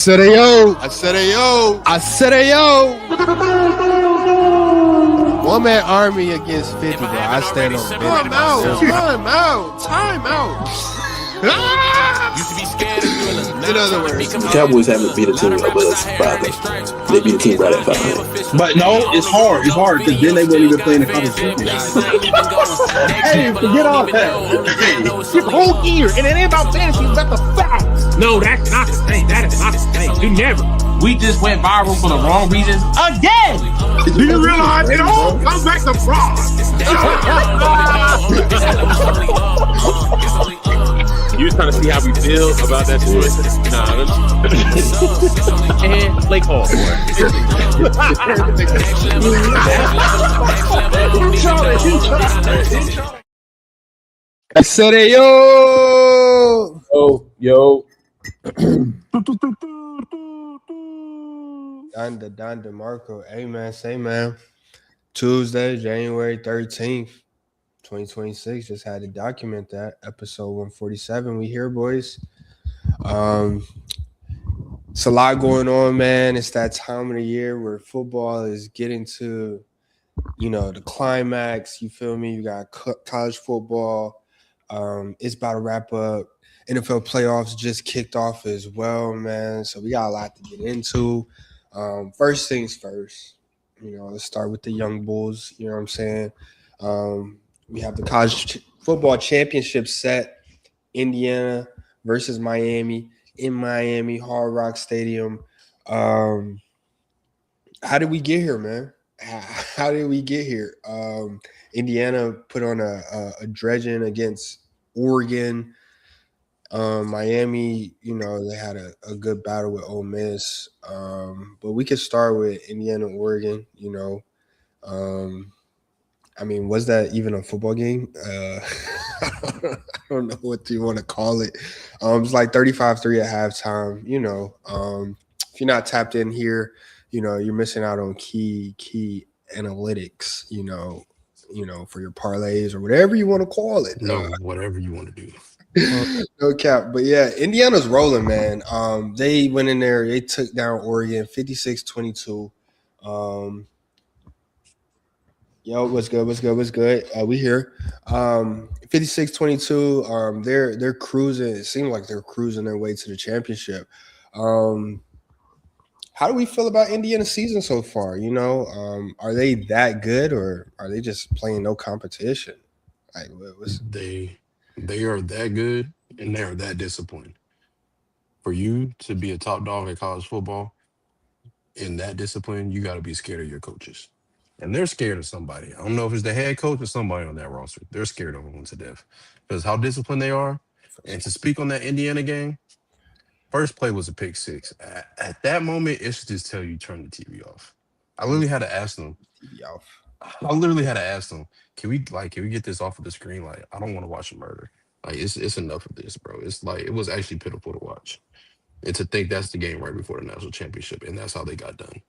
Said Ayoo. I said Ayoo. I said Ayoo. One man army against 50, bro. I stand on business. Time out. Used to be scared of feeling. In other words, The Cowboys haven't beat a team above 500. They beat a team right at 500. But no, it's hard. It's hard because then they weren't even playing the college championship. Hey, forget all that. This whole year, and it ain't about fantasy, it's about the facts. No, that's not the thing. That is not the thing. You never. We just went viral for the wrong reasons again. Do you realize it all comes back to fraud? You was trying to see how we feel about that situation? Nah. And Blake Hall. I said Ayoo. Yo. Don DeMarco. Hey, man. Say, man. Tuesday, January 13th, 2026. Just had to document that. Episode 147. We here, boys. It's a lot going on, man. It's that time of the year where football is getting to, the climax. You feel me? You got college football. It's about to wrap up. NFL playoffs just kicked off as well, man. So we got a lot to get into. First things first, let's start with the young bulls. You know what I'm saying? We have the college football championship set. Indiana versus Miami in Miami, Hard Rock Stadium. How did we get here, man? How did we get here? Indiana put on a dredging against Oregon. Miami, they had a good battle with Ole Miss. But we could start with Indiana, Oregon, was that even a football game? I don't know what you want to call it. It's like 35-3 at halftime. If you're not tapped in here, you're missing out on key analytics, for your parlays or whatever you want to call it. No, whatever you want to do. No cap. But yeah, Indiana's rolling, man. They went in there, they took down Oregon 56-22. Yo, what's good? We here. 56-22. They're cruising. It seemed like they're cruising their way to the championship. How do we feel about Indiana's season so far? Are they that good or are they just playing no competition? They are that good and they are that disappointing. For you to be a top dog at college football in that discipline, you got to be scared of your coaches. And they're scared of somebody. I don't know if it's the head coach or somebody on that roster. They're scared of them to death because how disciplined they are. And to speak on that Indiana game, first play was a pick six. At that moment, it should just tell you turn the TV off. I literally had to ask them. Can we get this off of the screen? Like, I don't want to watch a murder. Like, it's enough of this, bro. It's like it was actually pitiful to watch. And to think that's the game right before the national championship, and that's how they got done.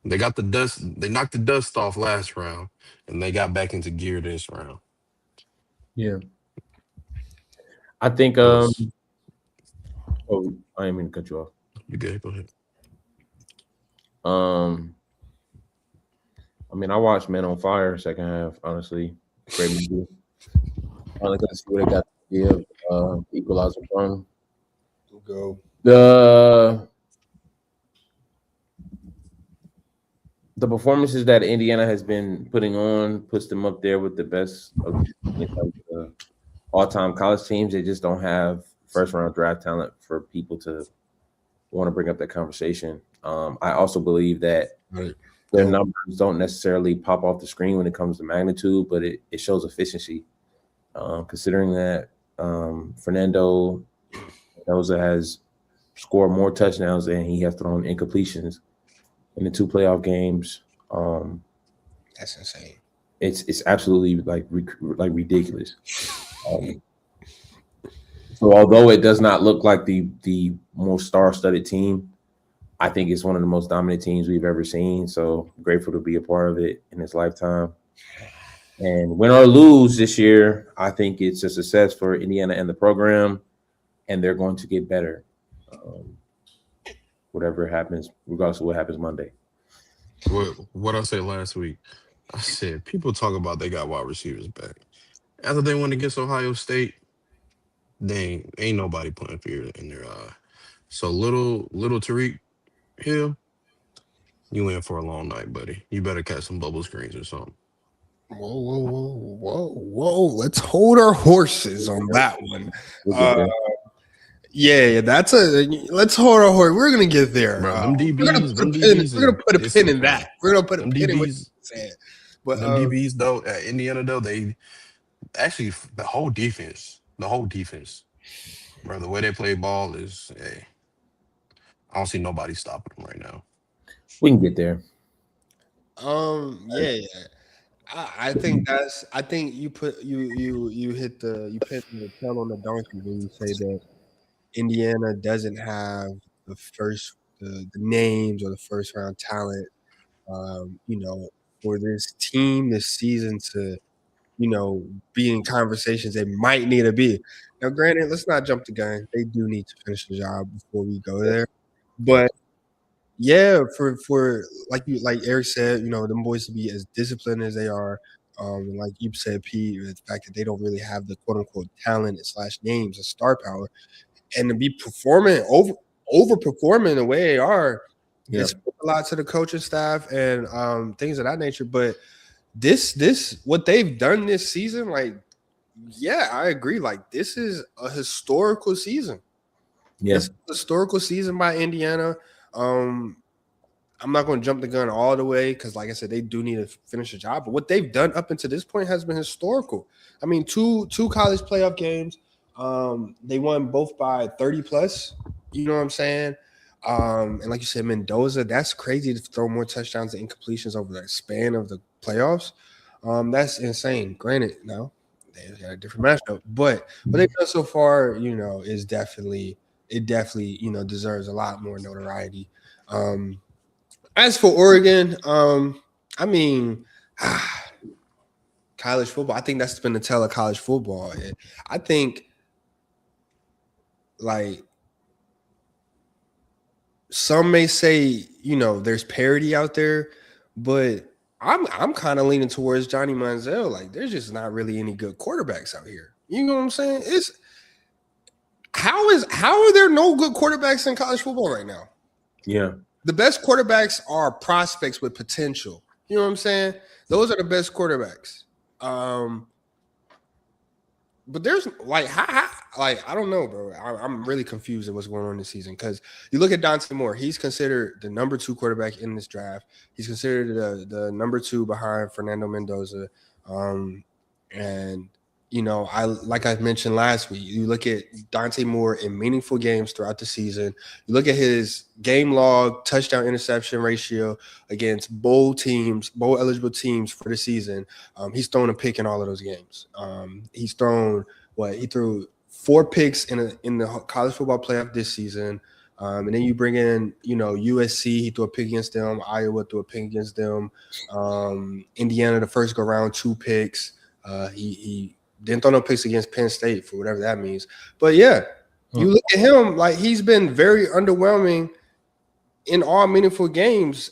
They got the dust. They knocked the dust off last round, and they got back into gear this round. Yeah, I think. I didn't mean to cut you off. You good? Go ahead. I watched Men on Fire second half. Honestly, great movie. Finally got to see what they got to give. Equalizer from. Go. The performances that Indiana has been putting on puts them up there with the best of all-time college teams. They just don't have first-round draft talent for people to want to bring up that conversation. I also believe that their numbers don't necessarily pop off the screen when it comes to magnitude, but it shows efficiency. Considering that Fernando Mendoza has scored more touchdowns than he has thrown incompletions in the two playoff games. That's insane. It's absolutely like ridiculous. So although it does not look like the most star-studded team, I think it's one of the most dominant teams we've ever seen. So I'm grateful to be a part of it in his lifetime. And win or lose this year, I think it's a success for Indiana and the program, and they're going to get better. whatever happens, regardless of what happens Monday. What I said last week, I said people talk about they got wide receivers back. After they went against Ohio State, they ain't nobody putting fear in their eye. So little Tariq Hill, you in for a long night, buddy. You better catch some bubble screens or something. Whoa. Let's hold our horses on that one. We'll get there. Yeah, that's a. Let's hold our horse. We're gonna get there. Bro, them We're gonna DBs, put a them pin. DBs We're gonna put a pin in disciplined. that. We're gonna put a Them pin in what you DBs, said. But them DBs though at Indiana though, they actually the whole defense, bro. The way they play ball is, hey, I don't see nobody stopping them right now. We can get there. yeah. I think that's. I think you put you hit you put the tail on the donkey when you say that Indiana doesn't have the names or the first round talent. For this team this season to be in conversations they might need to be. Now, granted, let's not jump the gun. They do need to finish the job before we go there. But yeah, for like Eric said, them boys to be as disciplined as they are, and like you said, Pete, the fact that they don't really have the quote unquote talent / names and star power, and to be performing overperforming the way they are, it's a lot to the coaching staff and things of that nature. But this what they've done this season, like, yeah, I agree. Like, this is a historical season. Yeah. It's a historical season by Indiana. I'm not going to jump the gun all the way because, like I said, they do need to finish the job. But what they've done up until this point has been historical. I mean, two college playoff games. They won both by 30 plus. You know what I'm saying? And like you said, Mendoza, that's crazy to throw more touchdowns and incompletions over the span of the playoffs. That's insane. Granted, no, they got a different matchup, but what they've done so far, is definitely deserves a lot more notoriety. As for Oregon, I mean, college football, I think that's been the tell of college football. I think, like, some may say, there's parity out there, but I'm kind of leaning towards Johnny Manziel. Like, there's just not really any good quarterbacks out here. You know what I'm saying? How are there no good quarterbacks in college football right now? Yeah. The best quarterbacks are prospects with potential. You know what I'm saying? Those are the best quarterbacks. But there's I don't know, bro. I'm really confused at what's going on this season because you look at Dante Moore. He's considered the number 2 quarterback in this draft. He's considered the number 2 behind Fernando Mendoza. And like I mentioned last week, you look at Dante Moore in meaningful games throughout the season. You look at his game log, touchdown interception ratio against bowl eligible teams for the season. He's thrown a pick in all of those games. He's thrown he threw 4 picks in the college football playoff this season. And then you bring in, USC, he threw a pick against them. Iowa threw a pick against them. Indiana, the first go round, 2 picks. He didn't throw no picks against Penn State for whatever that means. But yeah, you look at him, like, he's been very underwhelming in all meaningful games.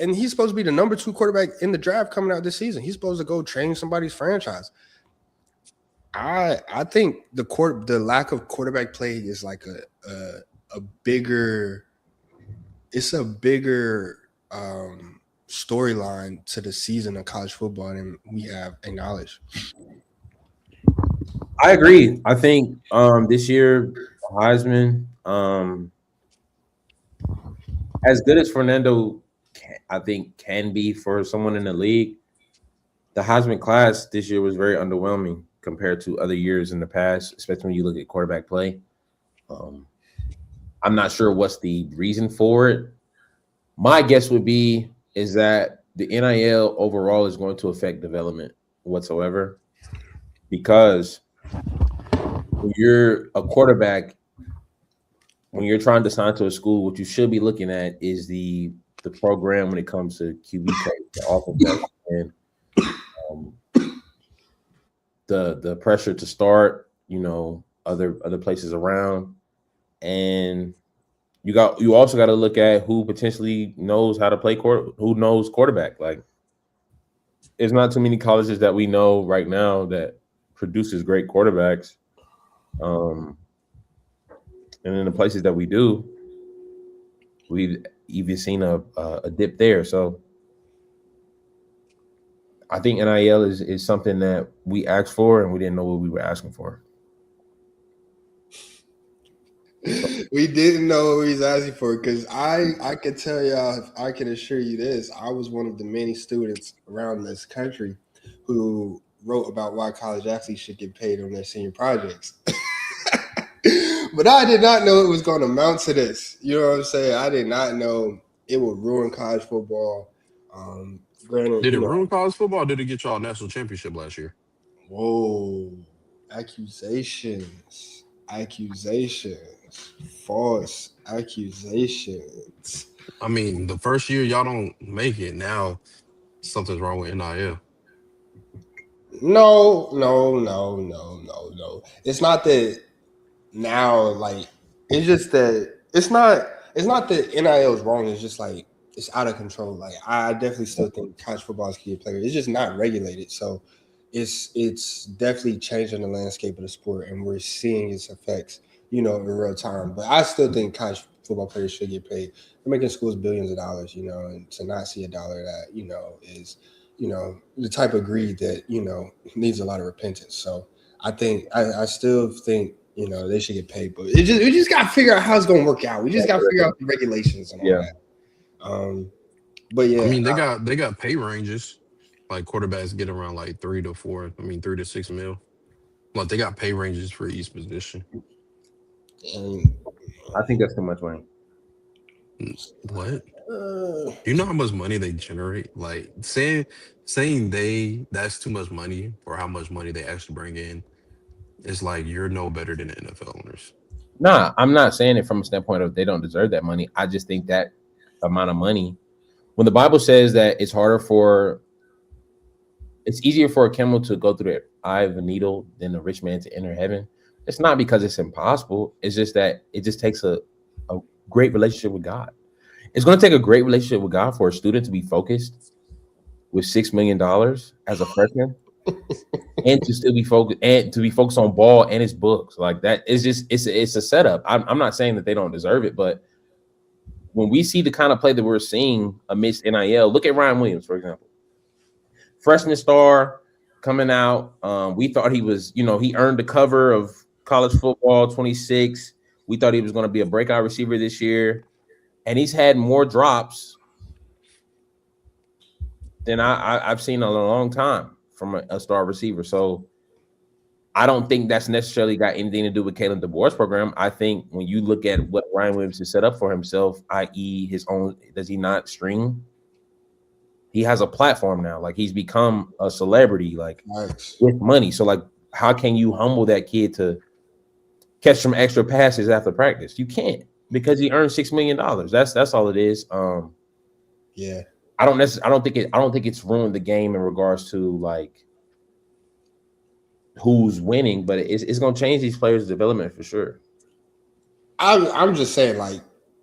And he's supposed to be the number 2 quarterback in the draft coming out this season. He's supposed to go change somebody's franchise. I think the lack of quarterback play is like a bigger storyline to the season of college football than we have acknowledged. I agree. I think this year, Heisman, as good as Fernando, I think, can be for someone in the league, the Heisman class this year was very underwhelming compared to other years in the past, especially when you look at quarterback play. I'm not sure what's the reason for it. My guess would be is that the NIL overall is going to affect development whatsoever, because when you're a quarterback, when you're trying to sign to a school, what you should be looking at is the program when it comes to QB play, the offense, and the pressure to start, other places around, and You also got to look at who potentially knows how to play who knows quarterback. Like, there's not too many colleges that we know right now that produces great quarterbacks. And in the places that we do, we've even seen a dip there. So I think NIL is something that we asked for and we didn't know what we were asking for. We didn't know what we was asking for because I can tell y'all, I can assure you this, I was one of the many students around this country who wrote about why college athletes should get paid on their senior projects. But I did not know it was going to amount to this. You know what I'm saying? I did not know it would ruin college football. Granted, Did it ruin college football? Or did it get y'all a national championship last year? Whoa, accusations, false accusations. I mean, the first year y'all don't make it. Now something's wrong with NIL. No. It's not that now, like, it's just that it's not that NIL is wrong. It's just like it's out of control. Like, I definitely still think college football is key player. It's just not regulated. So it's definitely changing the landscape of the sport, and we're seeing its effects, in real time. But I still think college football players should get paid. They're making schools billions of dollars, and to not see a dollar that, is, the type of greed that, needs a lot of repentance. So I think I still think, they should get paid, but we just got to figure out how it's going to work out. We just got to figure out the regulations and all that. But yeah, I mean, they got pay ranges. Like, quarterbacks get around like 3 to 6 mil. Like, they got pay ranges for each position. and I think that's too much money. What? Do you know how much money they generate? Like, saying that's too much money for how much money they actually bring in. It's like you're no better than the NFL owners. Nah, I'm not saying it from a standpoint of they don't deserve that money. I just think that amount of money, when the Bible says that it's easier for a camel to go through the eye of a needle than a rich man to enter heaven, it's not because it's impossible. It's just that it just takes a great relationship with God. It's going to take a great relationship with God for a student to be focused with $6 million as a freshman and to still be focused and to be focused on ball and his books. Like, that is just, it's a setup. I'm not saying that they don't deserve it, but when we see the kind of play that we're seeing amidst NIL, look at Ryan Williams, for example. Freshman star coming out. We thought he was, he earned the cover of College Football 26. We thought he was going to be a breakout receiver this year. And he's had more drops than I've seen in a long time from a star receiver. So I don't think that's necessarily got anything to do with Kalen DeBoer's program. I think when you look at what Ryan Williams has set up for himself, i.e. his own, does he not string? He has a platform now. Like, he's become a celebrity, like, nice. with money. So, like, how can you humble that kid to catch some extra passes after practice? You can't, because he earned $6 million. That's all it is. Yeah. I don't think it's ruined the game in regards to, like, who's winning, but it's going to change these players' development for sure. I'm just saying, like,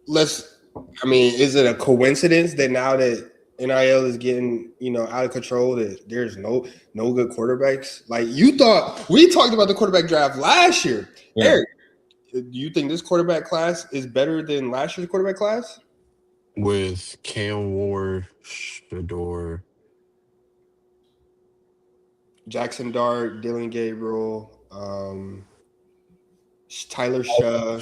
is it a coincidence that now that NIL is getting, out of control, that there's no good quarterbacks? Like, we talked about the quarterback draft last year. Yeah. Eric, do you think this quarterback class is better than last year's quarterback class? With Cam Ward, Shador, Jackson Dart, Dylan Gabriel, Tyler Shaw.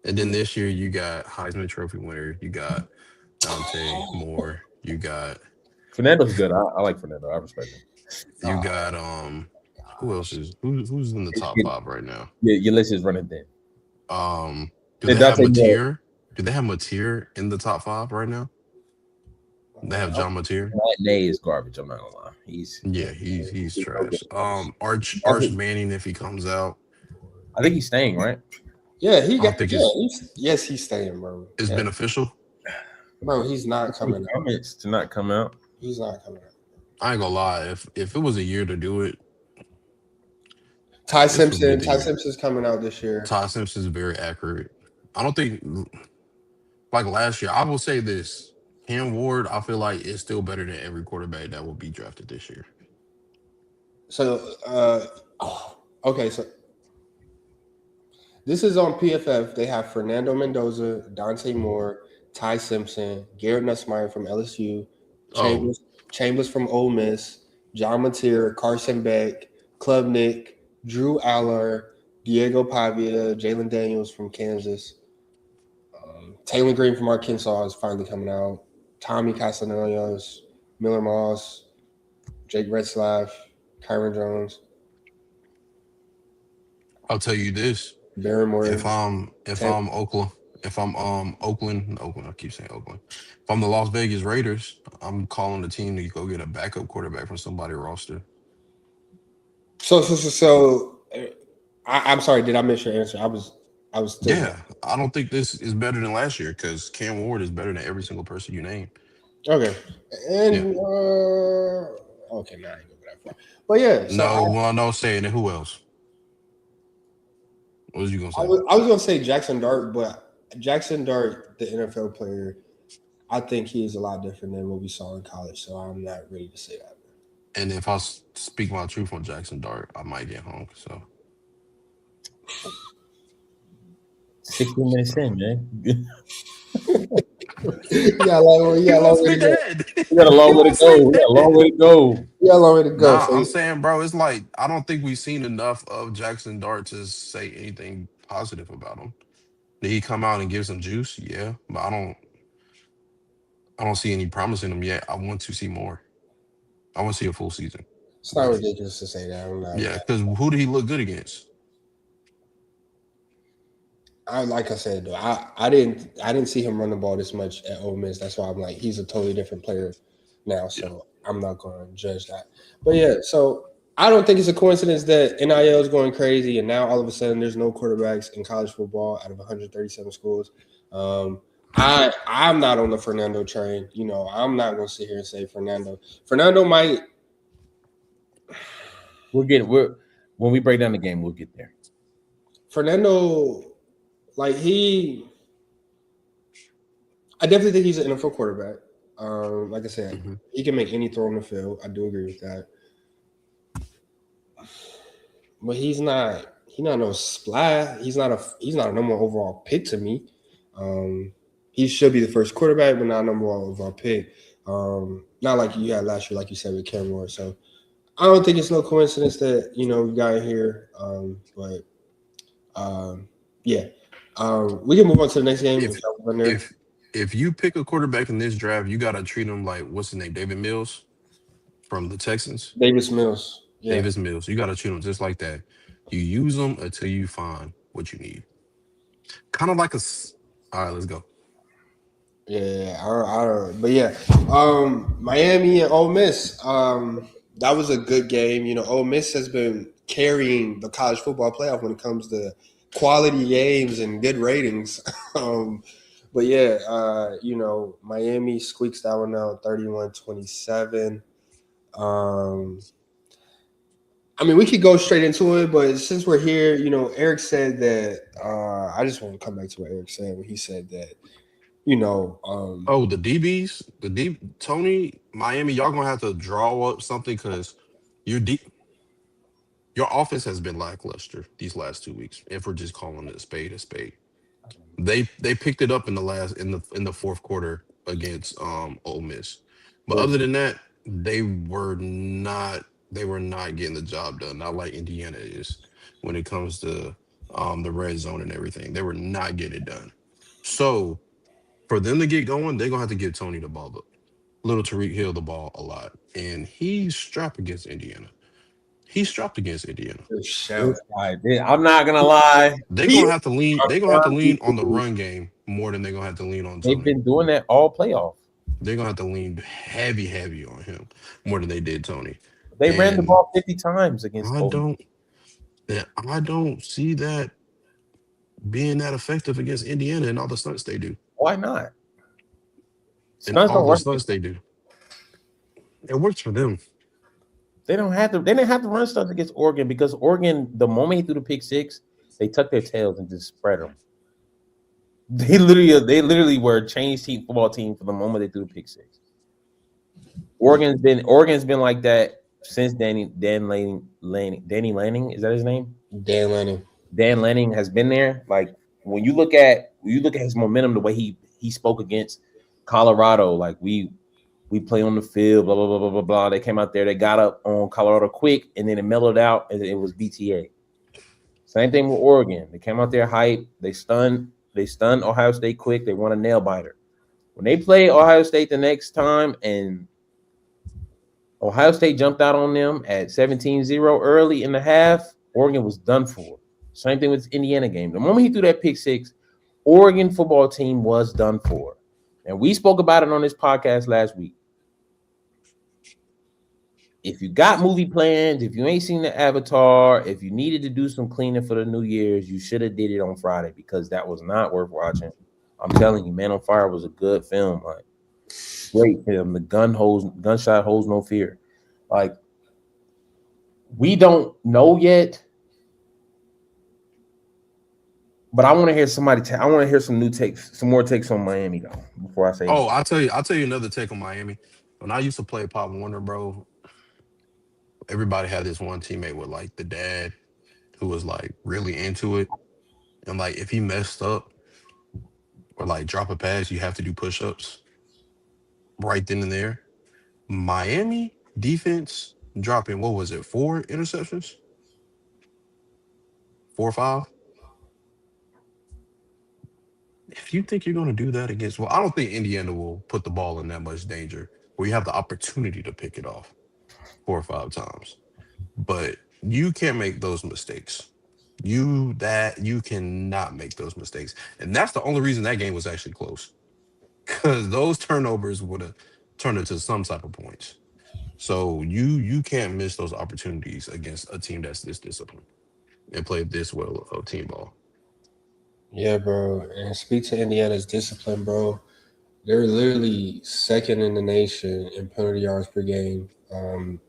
And then this year you got Heisman Trophy winner. You got Dante Moore. You got Fernando's good. I like Fernando. I respect him. You got who else is who's in the top 5 right now? Yeah, your list is running thin. Do they have Mateer? Do they have Mateer in the top 5 right now? They have John Mateer. Nay is garbage. I'm not gonna lie. He's trash. Arch Manning, if he comes out, I think he's staying, right? Yeah, he's staying, bro. It's beneficial. Bro, he's not coming out. To not come out. He's not coming out. I ain't gonna lie. If it was a year to do it, Ty this will be Simpson. the Ty year. Simpson's coming out this year. Ty Simpson is very accurate. I don't think like last year. I will say this: Cam Ward, I feel like is still better than every quarterback that will be drafted this year. So, okay. So this is on PFF. They have Fernando Mendoza, Dante Moore, Ty Simpson, Garrett Nussmeier from LSU, Oh, Chambers from Ole Miss, John Mateer, Carson Beck, Klubnik, Drew Aller, Diego Pavia, Jalen Daniels from Kansas, Taylor Green from Arkansas is finally coming out, Tommy Castellanos, Miller Moss, Jake Retzlaff, Kyron Jones, I'll tell you this: Barrymore, if Tam- I'm Oakland, if I'm Oakland, I keep saying Oakland. If I'm the Las Vegas Raiders, I'm calling the team to go get a backup quarterback from somebody roster. I'm sorry. Did I miss your answer? I was still Yeah, I don't think this is better than last year because Cam Ward is better than every single person you name. okay. Yeah. And okay, now I ain't gonna go that far. But yeah, so No, well, no saying it. Who else? What was you gonna say? I was gonna say Jackson Dart, but Jackson Dart, the NFL player, I think he's a lot different than what we saw in college. So I'm not ready to say that. And if I speak my truth on Jackson Dart, I might get home. So 16 minutes in, man. Yeah, long, yeah, long way to go. We got a long way to go. We got a long way to go. Yeah, long way to go. Nah, So I'm saying, bro, it's like I don't think we've seen enough of Jackson Dart to say anything positive about him. Did he come out and give some juice? Yeah, but I don't see any promise in him yet. I want to see more. I want to see a full season. it's not Like, ridiculous to say that. I'm not. yeah, because who did he look good against? Like I said though, I didn't see him run the ball this much at Ole Miss. That's why I'm like he's a totally different player now. Yeah. So I'm not going to judge that. But yeah, so I don't think it's a coincidence that NIL is going crazy, and now all of a sudden there's no quarterbacks in college football out of 137 schools. I'm not on the Fernando train. You know, I'm not going to sit here and say Fernando. Fernando might. When we break down the game, we'll get there. Fernando. Like I definitely think he's an NFL quarterback. Like I said, he can make any throw on the field. I do agree with that. But he's not no splash. He's not a number one overall pick to me. He should be the first quarterback, but not number one overall pick. Not like you had last year, like you said with Cam Ward. So I don't think it's no coincidence that we got here. Yeah. We can move on to the next game. If you pick a quarterback in this draft, you gotta treat him like what's his name, David Mills from the Texans. Davis Mills. Yeah. Davis Mills. You gotta treat him just like that. You use them until you find what you need. Kind of like all right, let's go. Yeah, I don't. But yeah, Miami and Ole Miss. That was a good game. Ole Miss has been carrying the college football playoff when it comes to quality games and good ratings. But yeah, Miami squeaks that one out 31-27. I mean, we could go straight into it, but since we're here, Eric said that I just want to come back to what Eric said when he said that, the DBs, Tony, Miami, y'all gonna have to draw up something because your offense has been lackluster these last 2 weeks. If we're just calling it a spade, they picked it up in the fourth quarter against Ole Miss, but other than that, they were not getting the job done. Not like Indiana is when it comes to the red zone and everything. They were not getting it done. So for them to get going, they're gonna have to give Tony the ball, little Tariq Hill the ball a lot, and he's strapped against Indiana. He's strapped against Indiana. I'm not gonna lie. They're gonna have to lean. They're gonna have to lean on the run game more than they're gonna have to lean on Tony. They've been doing that all playoff. They're gonna have to lean heavy on him more than they did Tony. They ran the ball 50 times against. I don't see that being that effective against Indiana and all the stunts they do. Why not? And all the stunts they do. It works for them. They don't have to. They didn't have to run stuff against Oregon because Oregon, the moment he threw the pick six, they tucked their tails and just spread them. They literally were a changed team football team for the moment they threw the pick six. Oregon's been like that since Danny Lanning. Is that his name? Dan Lanning. Dan Lanning has been there. Like when you look at his momentum, the way he spoke against Colorado, like we play on the field, blah blah blah blah blah blah. They came out there, they got up on Colorado quick, and then it mellowed out, and it was BTA. Same thing with Oregon. They came out there hype. They stunned Ohio State quick. They won a nail biter. When they play Ohio State the next time, and Ohio State jumped out on them at 17-0 early in the half, Oregon was done for. Same thing with the Indiana game. The moment he threw that pick six, Oregon football team was done for. And we spoke about it on this podcast last week. If you got movie plans, if you ain't seen the Avatar, if you needed to do some cleaning for the New Year's, you should have did it on Friday because that was not worth watching. I'm telling you, Man on Fire was a good film. Like, great film. The gunshot holds no fear. Like, we don't know yet, but I want to hear somebody. I want to hear some new takes, some more takes on Miami though. Before I say, oh, I'll tell you another take on Miami. When I used to play Pop Warner, bro, everybody had this one teammate with like the dad who was like really into it, and like if he messed up or like drop a pass, you have to do push-ups right then and there. Miami defense dropping, what was it, 4 interceptions? 4 or 5? If you think you're going to do that against, well, I don't think Indiana will put the ball in that much danger where you have the opportunity to pick it off 4 or 5 times. But you can't make those mistakes. You cannot make those mistakes. And that's the only reason that game was actually close. Because those turnovers would have turned into some type of points. So you can't miss those opportunities against a team that's this disciplined and play this well of team ball. Yeah, bro. And speak to Indiana's discipline, bro. They're literally second in the nation in penalty yards per game.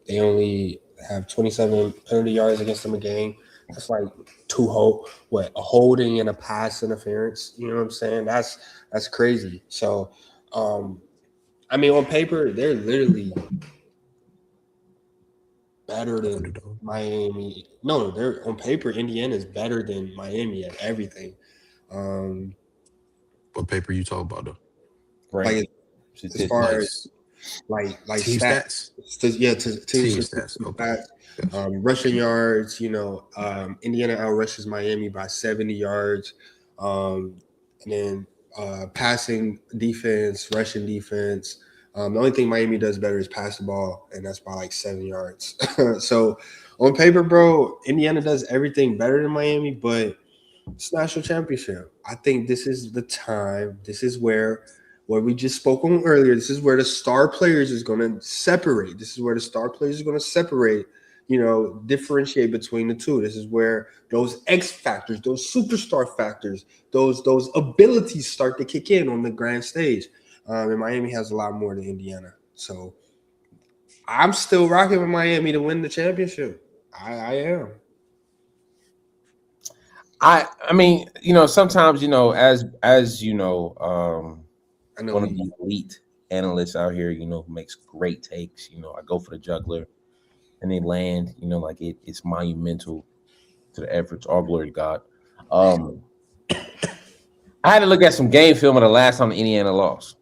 They only have 27 penalty yards against them a game. That's like a holding and a pass interference. You know what I'm saying? That's crazy. So, I mean, on paper, they're literally better than Miami. No, they're on paper. Indiana is better than Miami at everything. What paper you talk about though? Like as far as like team stats. Team stats. Okay. Yes. Rushing yards. Indiana outrushes Miami by 70 yards. And then passing defense, rushing defense. The only thing Miami does better is pass the ball, and that's by like 7 yards. So on paper, bro, Indiana does everything better than Miami, but it's national championship. I think this is the time. This is where what we just spoke on earlier. This is where the star players is going to separate. This is where the star players are going to separate, differentiate between the two. This is where those X factors, those superstar factors, those abilities start to kick in on the grand stage. And Miami has a lot more than Indiana. So I'm still rocking with Miami to win the championship. I am. I mean, sometimes, as one of the elite analysts out here, who makes great takes, I go for the juggler and they land, like it's monumental to the efforts. All glory to God. I had to look at some game film of the last time Indiana lost.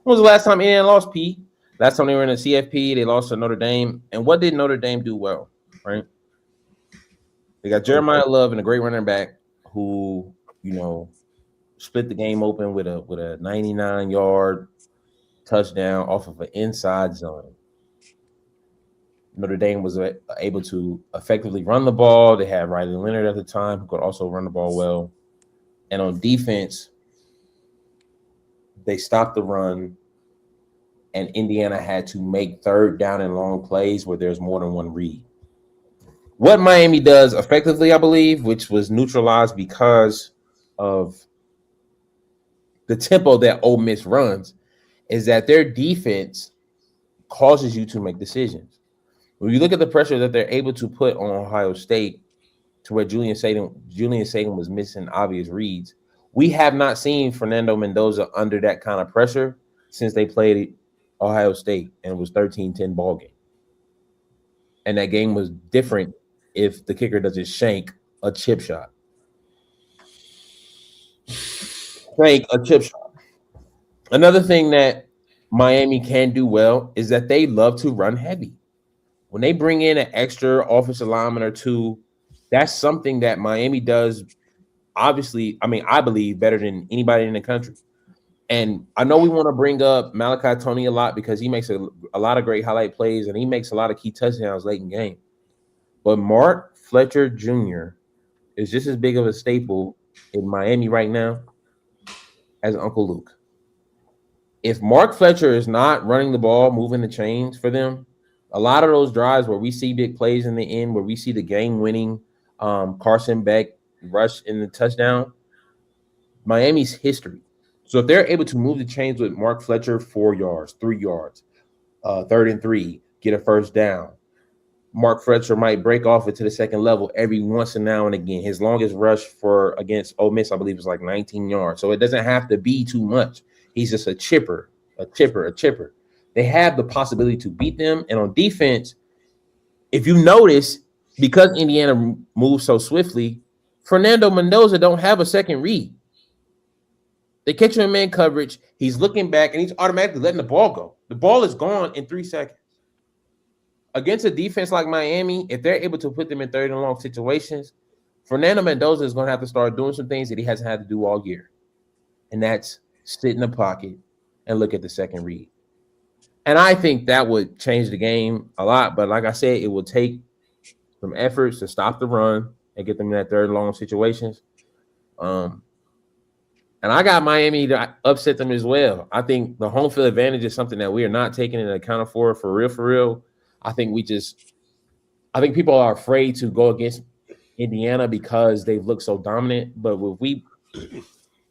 When was the last time Indiana lost, P? Last time they were in the CFP, they lost to Notre Dame. And what did Notre Dame do well, right? They got Jeremiah Love and a great running back who, split the game open with a 99-yard touchdown off of an inside zone. Notre Dame was able to effectively run the ball. They had Riley Leonard at the time who could also run the ball well. And on defense, they stopped the run, and Indiana had to make third down and long plays where there's more than one read. What Miami does effectively, I believe, which was neutralized because of the tempo that Ole Miss runs, is that their defense causes you to make decisions. When you look at the pressure that they're able to put on Ohio State, to where Julian Sagan was missing obvious reads, we have not seen Fernando Mendoza under that kind of pressure since they played Ohio State and it was 13-10 ball game. And that game was different if the kicker doesn't shank a chip shot. Shank a chip shot. Another thing that Miami can do well is that they love to run heavy. When they bring in an extra offensive lineman or two, that's something that Miami does, obviously, I believe, better than anybody in the country. And I know we want to bring up Malachi Tony a lot because he makes a lot of great highlight plays and he makes a lot of key touchdowns late in game. But Mark Fletcher Jr. is just as big of a staple in Miami right now as Uncle Luke. If Mark Fletcher is not running the ball, moving the chains for them, a lot of those drives where we see big plays in the end, where we see the game-winning Carson Beck rush in the touchdown, Miami's history. So if they're able to move the chains with Mark Fletcher 4 yards, 3 yards, 3rd and 3, get a first down, Mark Fletcher might break off into the second level every once and now and again. His longest rush against Ole Miss, I believe, was like 19 yards. So it doesn't have to be too much. He's just a chipper. They have the possibility to beat them. And on defense, if you notice, because Indiana moves so swiftly, Fernando Mendoza don't have a second read. They catch him in man coverage. He's looking back, and he's automatically letting the ball go. The ball is gone in 3 seconds. Against a defense like Miami, if they're able to put them in 3rd and long situations, Fernando Mendoza is going to have to start doing some things that he hasn't had to do all year. And that's sit in the pocket and look at the second read. And I think that would change the game a lot. But like I said, it will take some efforts to stop the run and get them in that 3rd and long situations. And I got Miami to upset them as well. I think the home field advantage is something that we are not taking into account for real. I think people are afraid to go against Indiana because they've looked so dominant. But if we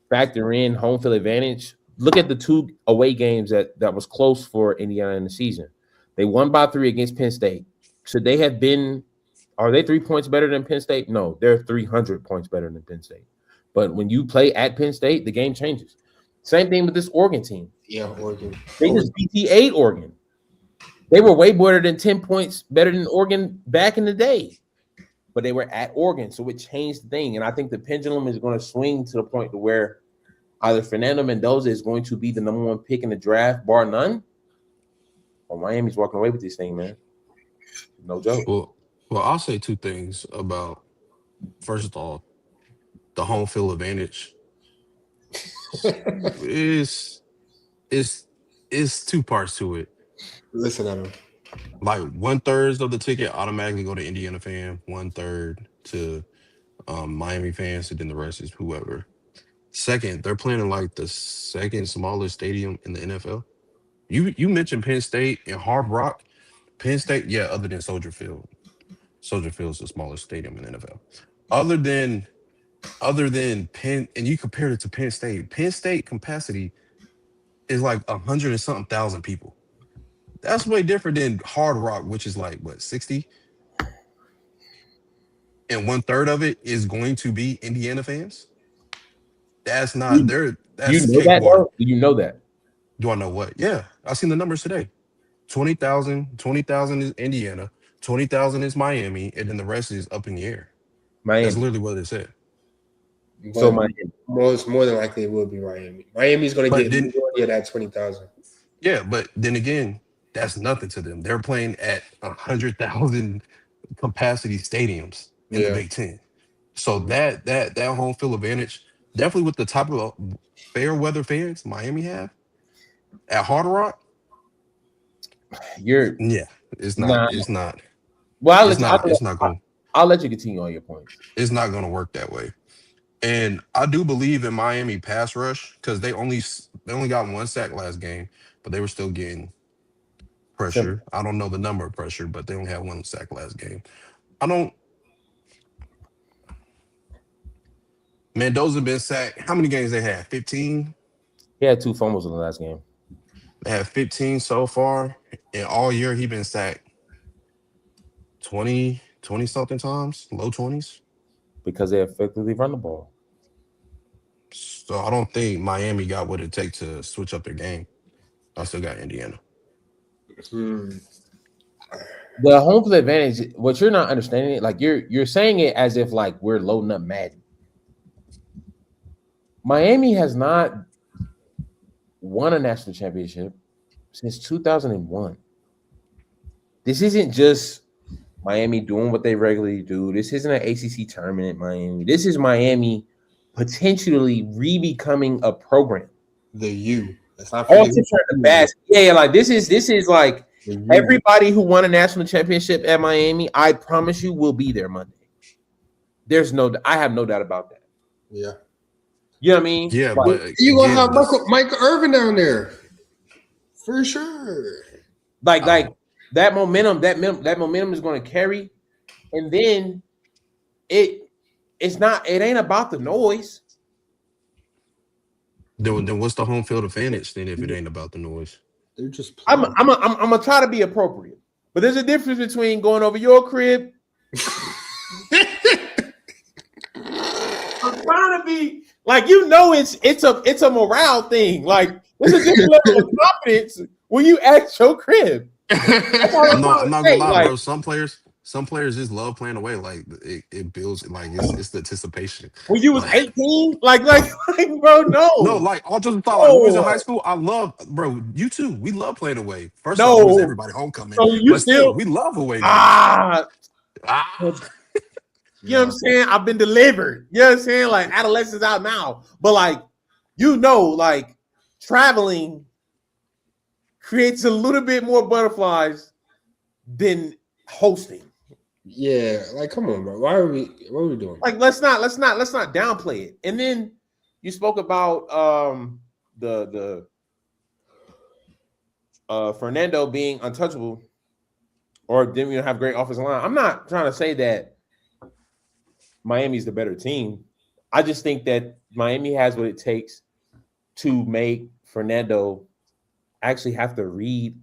factor in home field advantage, look at the 2 away games that was close for Indiana in the season. They won by 3 against Penn State. Should they have been – are they 3 points better than Penn State? No, they're 300 points better than Penn State. But when you play at Penn State, the game changes. Same thing with this Oregon team. Yeah, Oregon. They just BT8 Oregon. They were way better than 10 points better than Oregon back in the day. But they were at Oregon, so it changed the thing. And I think the pendulum is going to swing to the point to where either Fernando Mendoza is going to be the number 1 pick in the draft, bar none, or Miami's walking away with this thing, man. No joke. Well, I'll say 2 things about, first of all, the home field advantage. It's 2 parts to it. Listen at him. Like 1/3 of the ticket automatically go to Indiana fan, 1/3 to Miami fans, and then the rest is whoever. Second, they're playing in like the 2nd smallest stadium in the NFL. You mentioned Penn State and Hard Rock. Penn State, yeah, other than Soldier Field. Soldier Field is the smallest stadium in the NFL. Other than Penn, and you compare it to Penn State capacity is like 100 and something thousand people. That's way different than Hard Rock, which is like what, 60? And 1/3 of it is going to be Indiana fans. That's not there. That's you know that, though? Do you know that? Do I know what? Yeah, I seen the numbers today. 20,000 is Indiana, 20,000 is Miami, and then the rest is up in the air. Miami. That's literally what it said. So Miami. More than likely it will be Miami. Miami's going to get the majority of that 20,000. Yeah, but then again, that's nothing to them. They're playing at 100,000 capacity stadiums in the Big Ten. So that home field advantage, definitely with the type of fair weather fans Miami have at Hard Rock. It's not. Well, I'll let you continue on your points. It's not going to work that way. And I do believe in Miami pass rush because they only got 1 sack last game, but they were still getting pressure. I don't know the number of pressure, but they only had 1 sack last game. Mendoza been sacked. How many games they had? 15? He had 2 fumbles in the last game. They have 15 so far, and all year he been sacked 20 something times, low 20s. because they effectively run the ball. So I don't think Miami got what it takes to switch up their game. I still got Indiana. Hmm. The home field advantage, what you're not understanding it, like you're saying it as if like we're loading up Madden. Miami has not won a national championship since 2001. This isn't just Miami doing what they regularly do. This isn't an ACC tournament, Miami. This is Miami potentially re-becoming a program. The U. Let's not All forget tips are in the basket. Yeah, like this is like the U. everybody who won a national championship at Miami, I promise you will be there Monday. I have no doubt about that. Yeah. You know what I mean? Yeah, Like, but You gonna have again, Michael Irvin down there for sure. like that momentum is going to carry, and then it ain't about the noise. then what's the home field advantage then if it ain't about the noise? They're just I'm playing. gonna try to be appropriate, but there's a difference between going over your crib. I'm trying to be like it's a morale thing. Like there's a different level of confidence when you ask your crib. That's all I'm No, I'm trying to not gonna say. lie, Like bro. Some players just love playing away. Like it builds like it's the anticipation. when you was Like 18, like bro, no, no, like all just thought like when we was in no, high school, I love bro, you too. We love playing away. First off, it was no. everybody homecoming, So you but still, still we love away games. ah. Ah, You know what I'm saying? I've been delivered. You know what I'm saying? Like adolescence out now. But like, like traveling creates a little bit more butterflies than hosting. Yeah, like come on, bro. What are we doing? Like let's not downplay it. And then you spoke about the Fernando being untouchable or didn't even have great offensive line. I'm not trying to say that Miami's the better team. I just think that Miami has what it takes to make Fernando actually have to read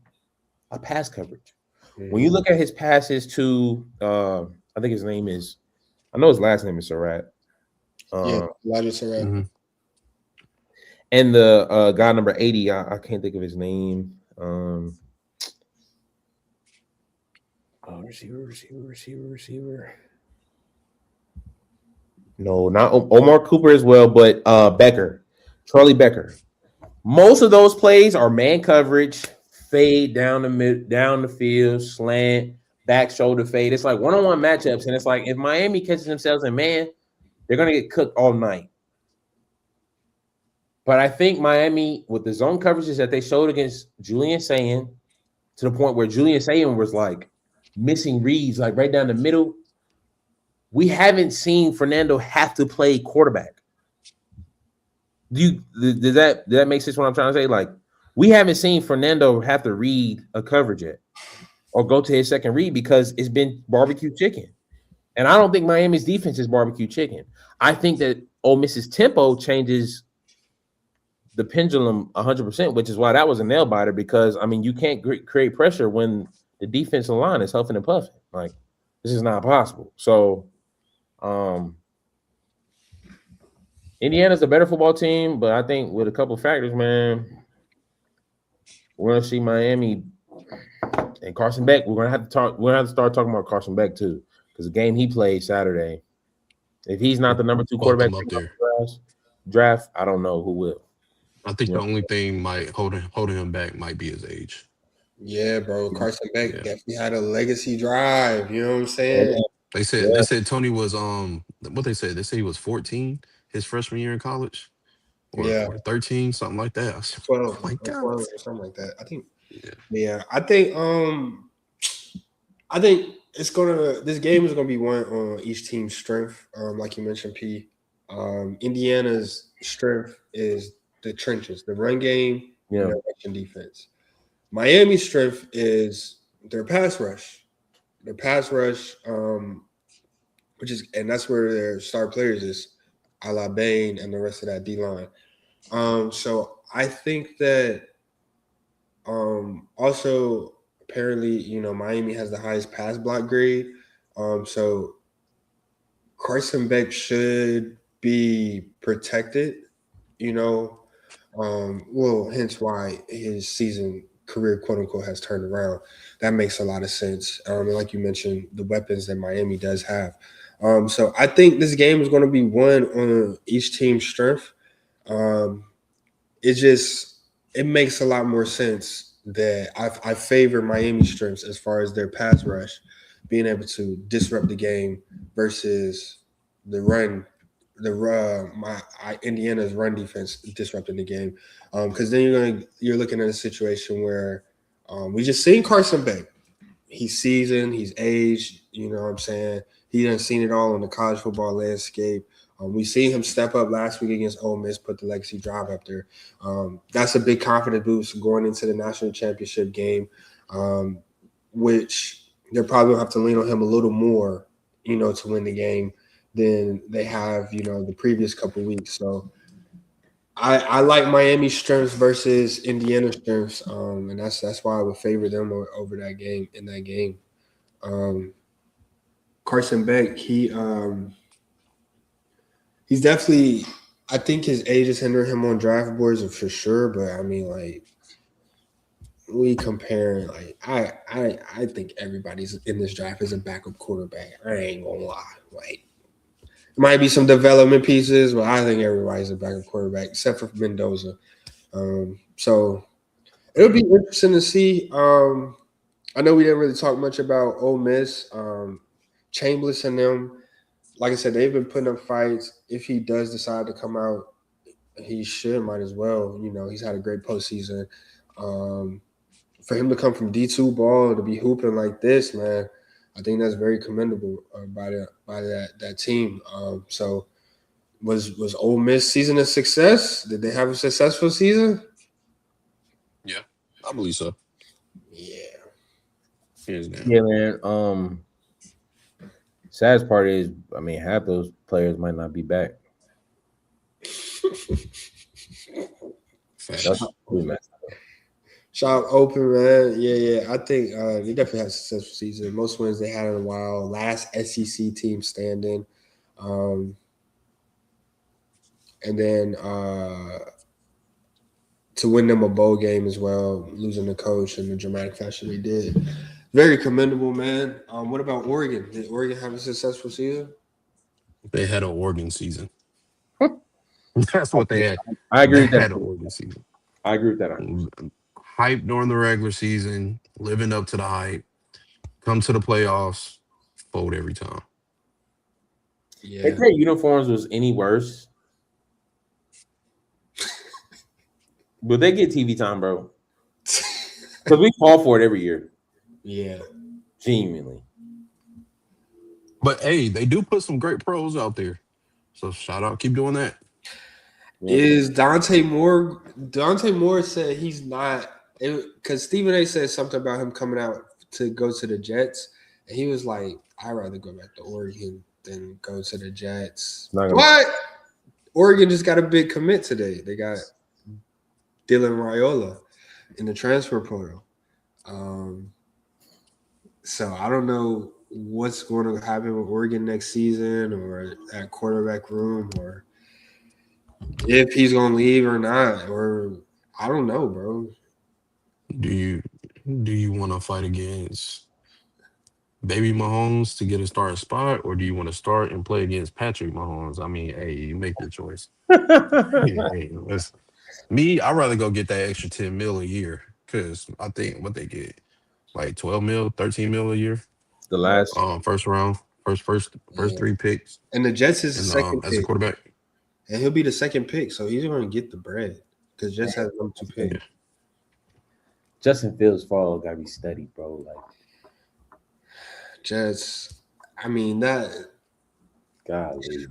a pass coverage. Mm-hmm. When you look at his passes to, I think his name is, I know his last name is Surratt. Elijah Surratt. Mm-hmm. And the guy number 80, I can't think of his name. Receiver. No, not Omar Cooper as well, but Becker, Charlie Becker. Most of those plays are man coverage, fade down the field, slant, back shoulder fade. It's like one-on-one matchups, and it's like if Miami catches themselves in man, they're gonna get cooked all night. But I think Miami, with the zone coverages that they showed against Julian Sayin, to the point where Julian Sayin was like missing reads, like right down the middle. We haven't seen Fernando have to play quarterback. Did that make sense what I'm trying to say? Like, we haven't seen Fernando have to read a coverage yet or go to his second read because it's been barbecue chicken. And I don't think Miami's defense is barbecue chicken. I think that Ole Miss's tempo changes the pendulum 100%, which is why that was a nail biter because, I mean, you can't create pressure when the defensive line is huffing and puffing. Like, this is not possible. So, Indiana's a better football team, but I think with a couple of factors, man, we're gonna see Miami and Carson Beck. We're gonna have to start talking about Carson Beck too, because the game he played Saturday, if he's not the number 2 quarterback up there draft, I don't know who will. I think the only thing holding him back might be his age. Yeah, bro. Carson Beck definitely had a legacy drive. You know what I'm saying? Yeah. They said Tony was what they said he was 14 his freshman year in college, or 13, something like that. I said, 12, oh my God, or something like that. I think. Yeah, I think this game is gonna be won on each team's strength. Like you mentioned, P. Indiana's strength is the trenches, the run game, and their action defense. Miami's strength is their pass rush. Their pass rush, and that's where their star players is, a la Bain and the rest of that D line. So I think that also apparently, Miami has the highest pass block grade. So Carson Beck should be protected, you know. Well, hence why his season career, quote unquote, has turned around. That makes a lot of sense. And like you mentioned, the weapons that Miami does have. So I think this game is going to be won on each team's strength. Um, it makes a lot more sense that I favor Miami's strengths as far as their pass rush, being able to disrupt the game versus the run, Indiana's run defense disrupting the game. Because then you're looking at a situation where we just seen Carson Beck. He's seasoned, he's aged. You know what I'm saying? He done seen it all in the college football landscape. We seen him step up last week against Ole Miss, put the legacy drive up there. That's a big confidence boost going into the national championship game, which they're probably going to have to lean on him a little more, to win the game than they have, the previous couple weeks. So I like Miami's strengths versus Indiana's strengths, and that's why I would favor them over that game in that game. Carson Beck, he's definitely. I think his age is hindering him on draft boards for sure. But I mean, like, we comparing, like, I think everybody's in this draft is a backup quarterback. I ain't gonna lie. Like, might be some development pieces, but I think everybody's a backup quarterback except for Mendoza. So it'll be interesting to see. I know we didn't really talk much about Ole Miss. Chambliss and them, like I said, they've been putting up fights. If he does decide to come out, he might as well. He's had a great postseason. For him to come from D2 ball to be hooping like this, man, I think that's very commendable by that team. So was Ole Miss season a success? Did they have a successful season? Yeah, I believe so. Yeah. Yeah, man. Saddest part is, I mean, half those players might not be back. That's Shop open, man. Yeah. I think they definitely had a successful season. Most wins they had in a while. Last SEC team standing. And then to win them a bowl game as well, losing the coach in the dramatic fashion they did. Very commendable, man. What about Oregon? Did Oregon have a successful season? They had an Oregon season. That's what they had. I agree with that. Had an Oregon season. I agree with that. Hype during the regular season, living up to the hype. Come to the playoffs, fold every time. Yeah. If their uniforms was any worse, but they get TV time, bro. Because we fall for it every year. Yeah. Genuinely. But hey, they do put some great pros out there. So shout out, keep doing that. Yeah. Is Dante Moore? Dante Moore said he's not, because Stephen A said something about him coming out to go to the Jets, and he was like, "I'd rather go back to Oregon than go to the Jets." What? Oregon just got a big commit today. They got Dylan Raiola in the transfer portal. So I don't know what's going to happen with Oregon next season, or at quarterback room, or if he's going to leave or not, or I don't know, bro. Do you want to fight against Baby Mahomes to get a starting spot, or do you want to start and play against Patrick Mahomes? I mean, hey, you make the choice. I'd rather go get that extra 10 mil a year, because I think what they get, like 12 mil, 13 mil a year. The last first round, first 3 picks. And the Jets is the second as a quarterback. And he'll be the second pick, so he's going to get the bread because Jets has number 2 pick. Yeah. Justin Fields' fall got to be studied, bro. Like Jets, I mean that. Golly.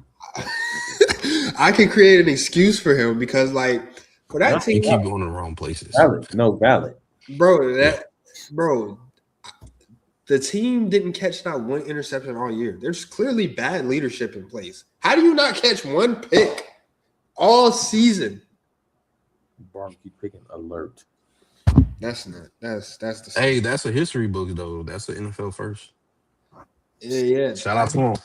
I can create an excuse for him because, like, for that team, you keep going to the wrong places. Valid. Bro, the team didn't catch not one interception all year. There's clearly bad leadership in place. How do you not catch one pick all season? Barbecue picking alert. That's not. That's the Hey, same. that's a history book though. That's the NFL first. Yeah. Shout out to him.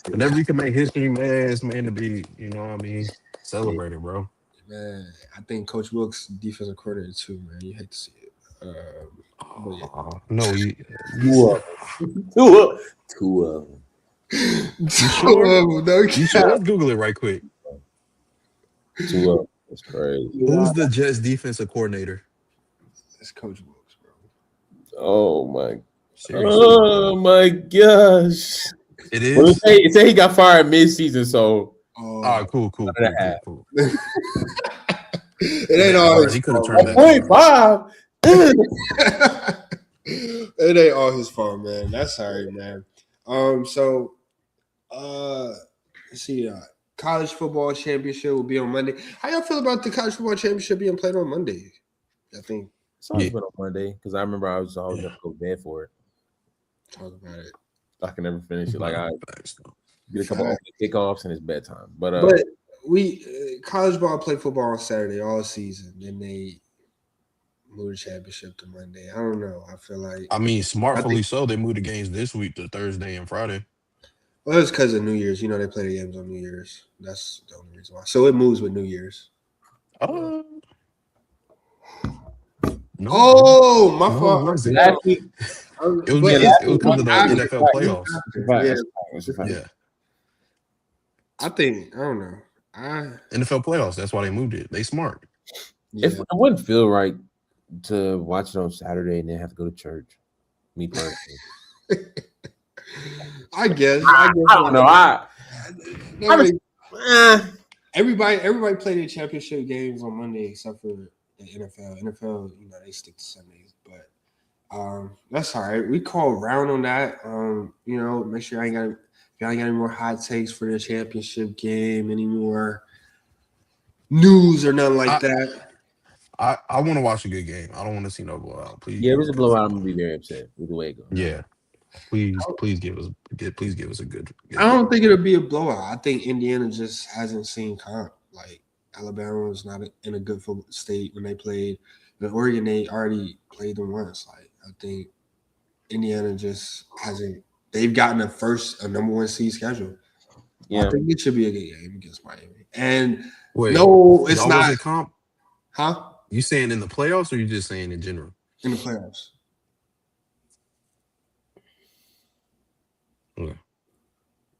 Whenever you can make history, man, it's meant to be. You know what I mean? Yeah. Celebrate it, bro. Man, I think Coach Wilkes defensive coordinator too, man. You hate to see it. But yeah. No, Two of them. Two of them. you sure? No You sure? Let's Google it right quick. Two of them. That's crazy. Who's the Jets defensive coordinator? It's Coach Wilkes, bro. Oh my. Seriously, Oh my gosh. it Well, is. it say he got fired mid-season, so Ah, cool. It ain't all his He could have fault. turned that Man. down. 0.5. It ain't all his fault, man. That's all right, man. So let's see, college football championship will be on Monday. How y'all feel about the college football championship being played on Monday? I think It's always been on Monday because I remember I was always have to go to bed for it. talk about it. I can never finish it. Like I Facts, though. get a couple of kickoffs and it's bedtime. But we college ball play football on Saturday all season, then they move the championship to Monday. I don't know. I feel like I mean, smartfully so. They moved the games this week to Thursday and Friday. well, it's because of New Year's. You know, they play the games on New Year's. That's the only reason why. So it moves with New Year's. No, Oh, my fault. was it? last week, It was because of the NFL playoffs. Yeah, I think I don't know. NFL playoffs. That's why they moved it. They smart. it wouldn't feel right to watch it on Saturday and then have to go to church. Me personally. I guess. I don't know. Everybody played their championship games on Monday except for the NFL. NFL, you know, they stick to Sundays, but that's all right. We call round on that. You know, make sure y'all ain't got any more hot takes for the championship game, any more news or nothing like that. I want to watch a good game. I don't want to see no blowout. Please. Yeah, it was a blowout. I'm gonna be very upset with the way it goes. Yeah. Please give us a good I don't think it'll be a blowout. I think Indiana just hasn't seen comp. Like Alabama was not in a good football state when they played. But Oregon, they already played them once. Like I think Indiana just hasn't. They've gotten a number one seed schedule. Yeah, I think it should be a good game against Miami. And no, it's not. Wasn't comp? Huh? You saying in the playoffs, or you just saying in general? In the playoffs. Yeah.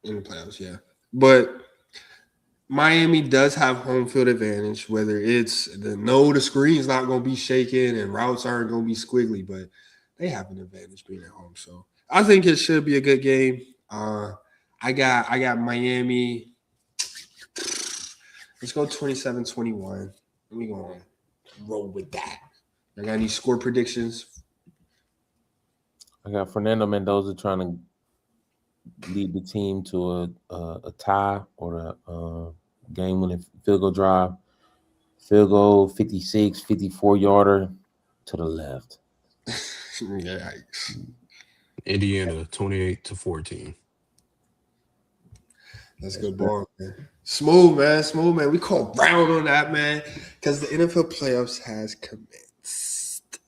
In the playoffs, yeah. But Miami does have home field advantage, whether it's the screen's not going to be shaking and routes aren't going to be squiggly, but they have an advantage being at home. So I think it should be a good game. I got Miami. Let's go 27-21. We're going to roll with that. I got any score predictions? I got Fernando Mendoza trying to lead the team to a tie or a game-winning field goal drive. Field goal, 56, 54-yarder to the left. Yikes. Indiana, 28-14. That's a good ball, man. Smooth, man. We call round on that, man, because the NFL playoffs has commenced.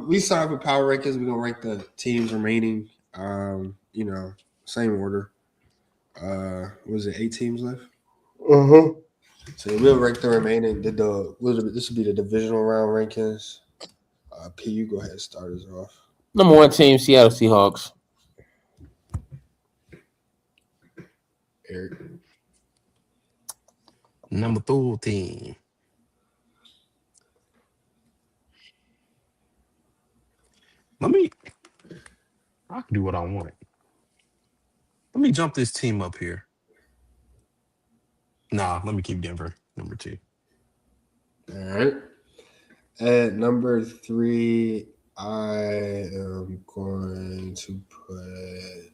We started with power rankings. We're gonna rank the teams remaining. You know, same order. Was it 8 teams left? So we'll rank the remaining. This will be the divisional round rankings. P, you go ahead and start us off. Number 1 team, Seattle Seahawks. Eric. Number 2 team. I can do what I want. Let me jump this team up here. Nah, let me keep Denver, number 2. All right. At number 3, I am going to put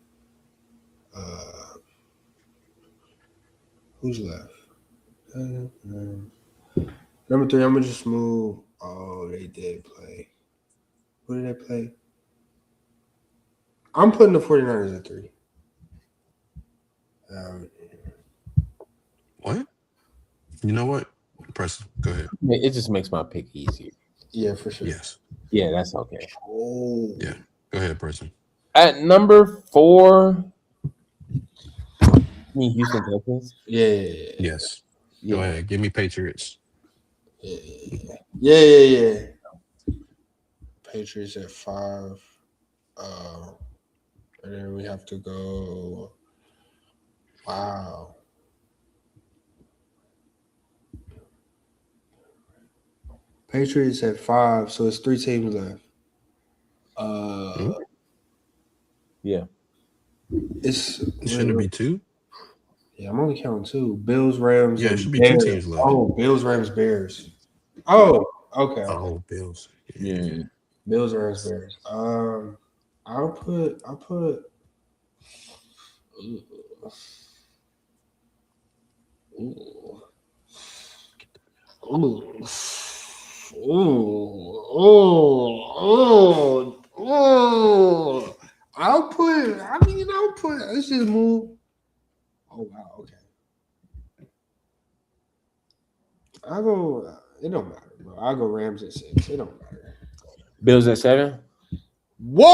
who's left? Number 3, I'm gonna just move. Oh, they did play. Who did they play? I'm putting the 49ers at 3. What? You know what? Preston, go ahead. It just makes my pick easier. Yeah, for sure. Yes. Yeah, that's okay. Oh. Yeah. Go ahead, Preston. At number 4, me Houston Texans. Yeah. Yes. Yeah. Go ahead. Give me Patriots. Yeah. Patriots at 5. And then we have to go. Wow. Patriots at 5, so it's 3 teams left. Yeah. Shouldn't it be 2? Yeah, I'm only counting 2. Bills, Rams, Yeah, it and should be Bears. 2 teams left. Oh, Bills, Rams, Bears. Oh, okay. Oh, Bills. Yeah. Bills, Rams, Bears. I'll put. Ooh. I'll put. Let's just move. Oh wow. Okay. I'll go. It don't matter, bro. I'll go Rams at 6. It don't matter. Bills at 7. Whoa!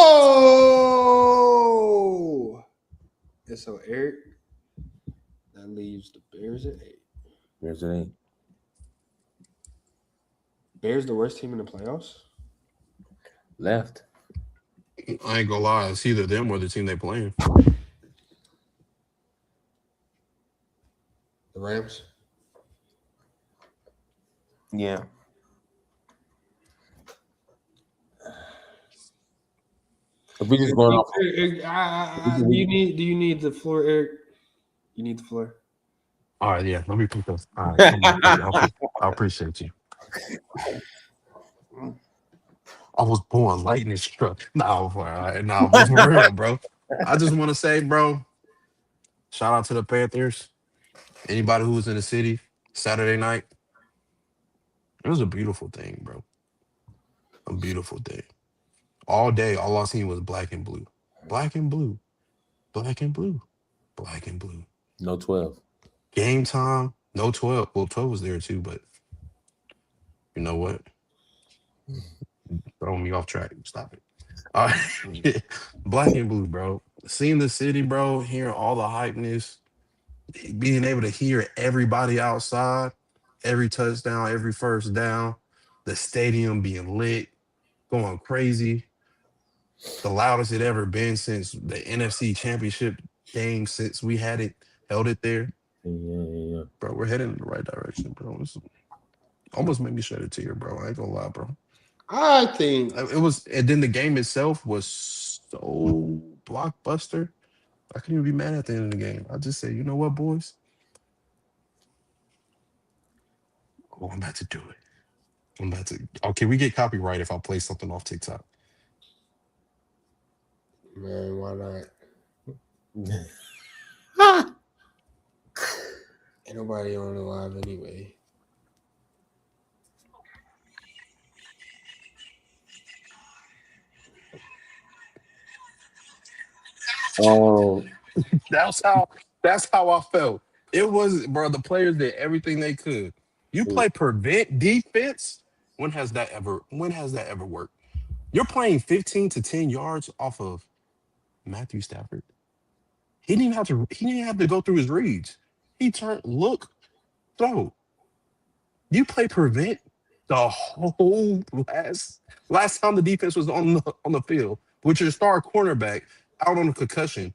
And so Eric, that leaves the Bears at 8. Bears at 8. Bears the worst team in the playoffs? Left. I ain't gonna lie. It's either them or the team they playing. The Rams? Yeah. If we just going off, Do you need the floor, Eric? You need the floor. All right, yeah. Let me put those. All right, I appreciate you. I was born lightning struck. No, all right, no, but for real, bro. I just want to say, bro, shout out to the Panthers. Anybody who was in the city Saturday night, it was a beautiful thing, bro. A beautiful thing. All day, all I seen was black and blue, black and blue, black and blue, black and blue. no 12. Game time, no 12. Well, 12 was there too, but you know what? Throwing me off track. Stop it. All right. Black and blue, bro. Seeing the city, bro, hearing all the hypeness, being able to hear everybody outside, every touchdown, every first down, the stadium being lit, going crazy. The loudest it ever been since the NFC Championship game, since we held it there. Yeah. Bro, we're heading in the right direction, bro. It's almost made me shed a tear, bro. I ain't gonna lie, bro. I think It was, and then the game itself was so blockbuster. I couldn't even be mad at the end of the game. I just said, you know what, boys? Oh, I'm about to do it. I'm about to. Oh, can we get copyright if I play something off TikTok? man, why not? Ain't nobody on the live anyway. Oh, That's how I felt. It was, bro, the players did everything they could. You play prevent defense. When has that ever worked? You're playing 15 to 10 yards off of Matthew Stafford. He didn't even have to go through his reads. He turned, look, throw. You play prevent the whole last time the defense was on the field, with your star cornerback out on a concussion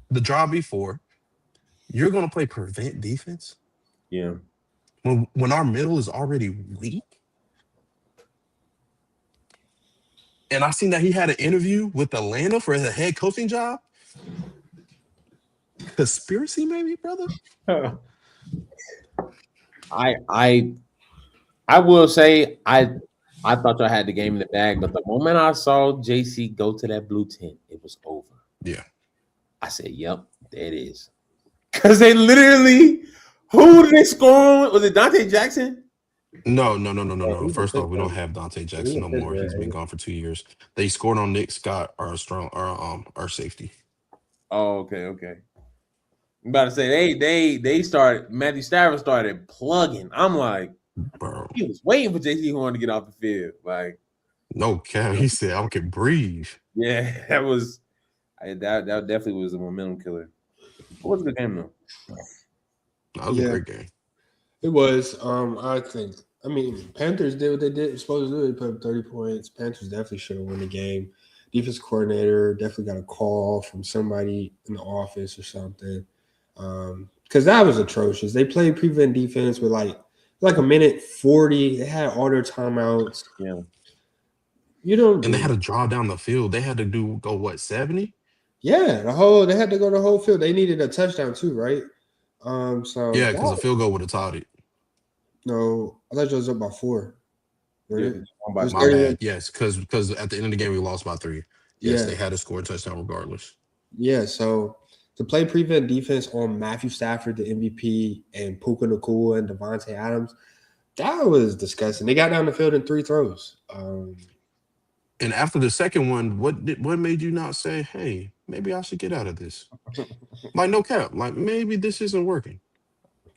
the drive before. You're gonna play prevent defense? yeah. When our middle is already weak? And I seen that he had an interview with Atlanta for the head coaching job. Conspiracy, maybe, brother? I will say I thought y'all had the game in the bag, but the moment I saw JC go to that blue tent, it was over. Yeah. I said, "Yep, there it is." Because they literally, who did they score on? Was it Dante Jackson? No. First off, we don't have Dante Jackson no more. He's been gone for 2 years. They scored on Nick Scott, our safety. Oh, okay. I'm about to say they started. Matthew Stafford started plugging. I'm like, bro. He was waiting for JC Horn to get off the field. Like, No cap. He said I can breathe. yeah, that definitely was a momentum killer. It was a good game though. That was a great game. It was. I think. I mean, Panthers did what they did supposed to do. They put up 30 points. Panthers definitely should have won the game. Defense coordinator definitely got a call from somebody in the office or something. Because that was atrocious. They played prevent defense with like a minute 40. They had all their timeouts. Yeah. You don't. And they had to draw down the field. They had to go what 70? Yeah, they had to go the whole field. They needed a touchdown too, right? So Yeah, because the field goal would have tied it. No, I thought it was up by 4. Yeah, My bad. Yes, because at the end of the game we lost by 3. Yes, they had to score a touchdown regardless. Yeah, so to play prevent defense on Matthew Stafford, the MVP, and Puka Nacua and Devontae Adams, that was disgusting. They got down the field in 3 throws. And after the second one, what made you not say, "Hey, maybe I should get out of this"? Like no cap, like maybe this isn't working.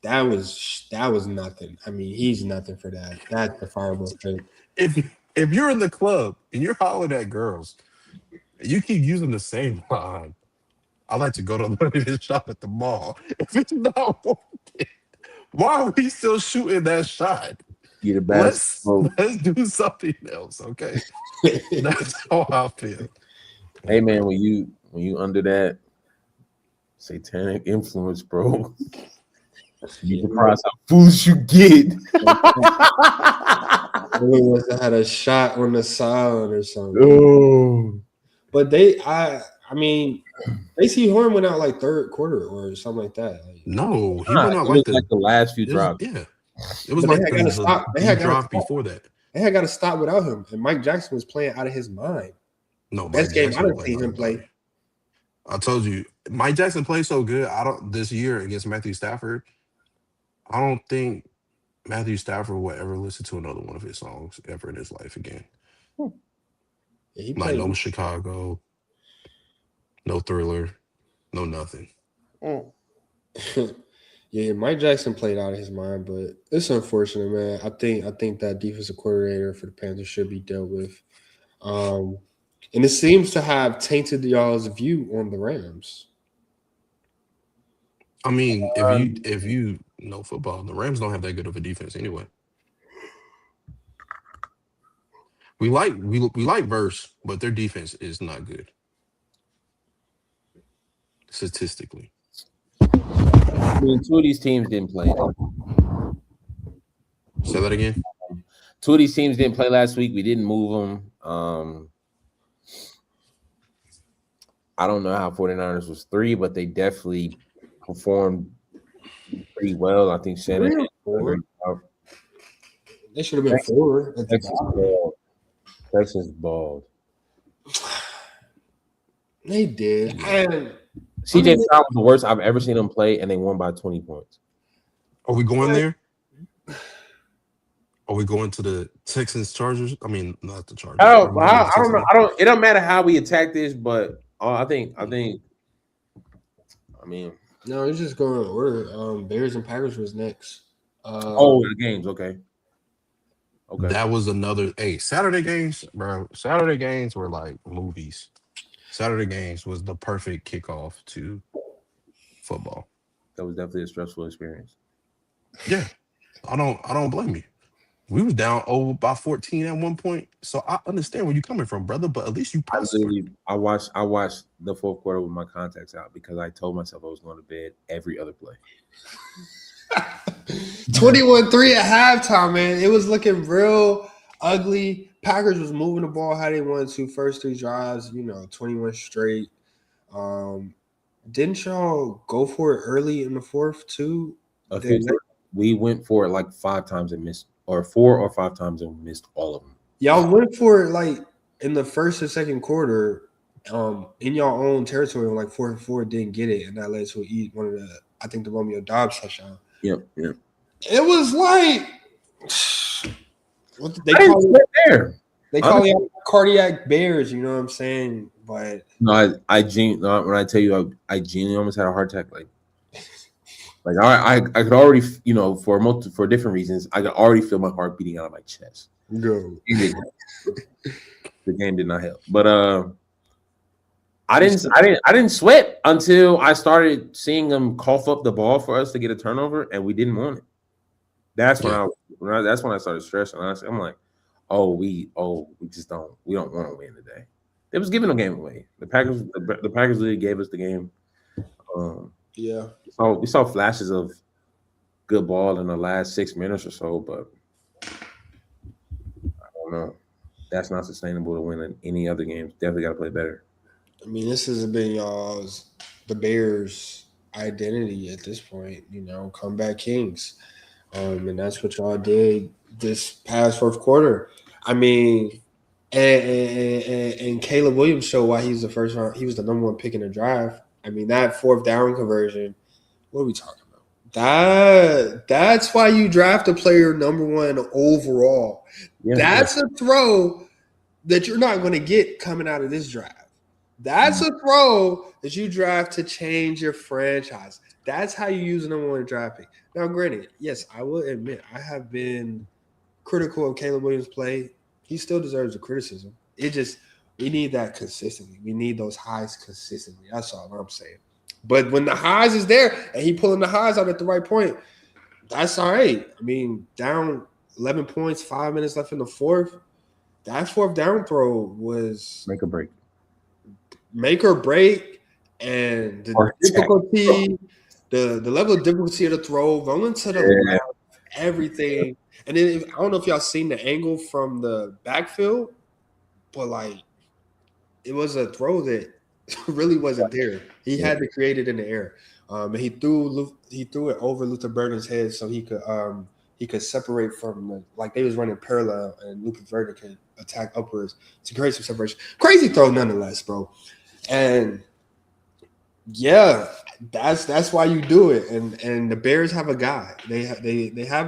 That was nothing. I mean, he's nothing for that. That's the fireable thing. If you're in the club and you're hollering at girls, and you keep using the same line. I like to go to limited shop at the mall. If it's not working, why are we still shooting that shot? Let's do something else, okay? That's how I feel. Hey man, when you under that satanic influence, bro, you surprised how foolish you get. Really must have had a shot on the side or something. Oh. But I mean, AC Horn went out like third quarter or something like that. No, he went out like the last few drops. Yeah, it was like the drop before that. They had got to stop without him, and Mike Jackson was playing out of his mind. No, best game I didn't see him play. I told you, Mike Jackson played so good. This year against Matthew Stafford. I don't think Matthew Stafford will ever listen to another one of his songs ever in his life again. Yeah, like no Chicago, no Thriller, no nothing. Yeah, Mike Jackson played out of his mind, but it's unfortunate, man. I think that defensive coordinator for the Panthers should be dealt with. And it seems to have tainted y'all's view on the Rams. I mean, if you know football, the Rams don't have that good of a defense anyway. We like Verse, but their defense is not good statistically. I mean, 2 of these teams didn't play. Say that again. 2 of these teams didn't play last week. We didn't move them. I don't know how 49ers was 3, but they definitely performed pretty well. I think Shannon. They should have been 4. Texas balled. They did. And CJ Stroud was the worst I've ever seen them play, and they won by 20 points. Are we going there? Are we going to the Texans Chargers? I mean, not the Chargers. I don't know. It don't matter how we attack this, but I mean, no, it's just going in order. Bears and Packers was next. The games, okay. That was another. Hey, Saturday games, bro. Saturday games were like movies. Saturday games was the perfect kickoff to football. That was definitely a stressful experience. Yeah, I don't blame you. We was down by 14 at one point, so I understand where you're coming from, brother. But at least you pressed. I watched the fourth quarter with my contacts out because I told myself I was going to bed every other play. 21-3 at halftime, man. It was looking real ugly. Packers was moving the ball how they wanted to. First 3 drives, 21 straight. Didn't y'all go for it early in the fourth too? We went for it like 5 times and missed, or 4 or 5 times and missed all of them. Y'all went for it like in the first and second quarter, in y'all own territory on like 4-4, didn't get it, and that led to one of the, I think, the Romeo Dobbs touchdown. Yep. It was like they call it there. They call it cardiac bears, you know what I'm saying? But no, when I tell you I genuinely almost had a heart attack. Like I could already, for different reasons, I could already feel my heart beating out of my chest. Go. The game did not help, but I didn't sweat until I started seeing them cough up the ball for us to get a turnover, and we didn't want it. That's when that's when I started stressing. Honestly, I'm like, we don't want to win today. It was giving the game away. The Packers really gave us the game. Yeah. So we saw flashes of good ball in the last 6 minutes or so, but I don't know. That's not sustainable to win in any other games. Definitely got to play better. I mean, this has been the Bears' identity at this point. Comeback kings, and that's what y'all did this past fourth quarter. I mean, and Caleb Williams showed why he's the first round. He was the number one pick in the draft. I mean, that fourth down conversion. What are we talking about? That's why you draft a player number one overall. Yeah, that's a throw that you're not going to get coming out of this draft. That's a throw that you draft to change your franchise. That's how you use a number one draft pick. Now, granted, yes, I will admit I have been critical of Caleb Williams' play. He still deserves the criticism. We need that consistently. We need those highs consistently. That's all I'm saying. But when the highs is there and he pulling the highs out at the right point, that's all right. I mean, down 11 points, 5 minutes left in the fourth. That fourth down throw was make or break, and the difficulty, the level of difficulty of the throw, rolling to the left, everything. And then I don't know if y'all seen the angle from the backfield, but like it was a throw that really wasn't there. He had to create it in the air, and he threw it over Luther Burden's head so he could separate from they was running parallel, and Luther Burden could attack upwards to create some separation. Crazy throw nonetheless, bro. And yeah, that's why you do it. And the Bears have a guy. They have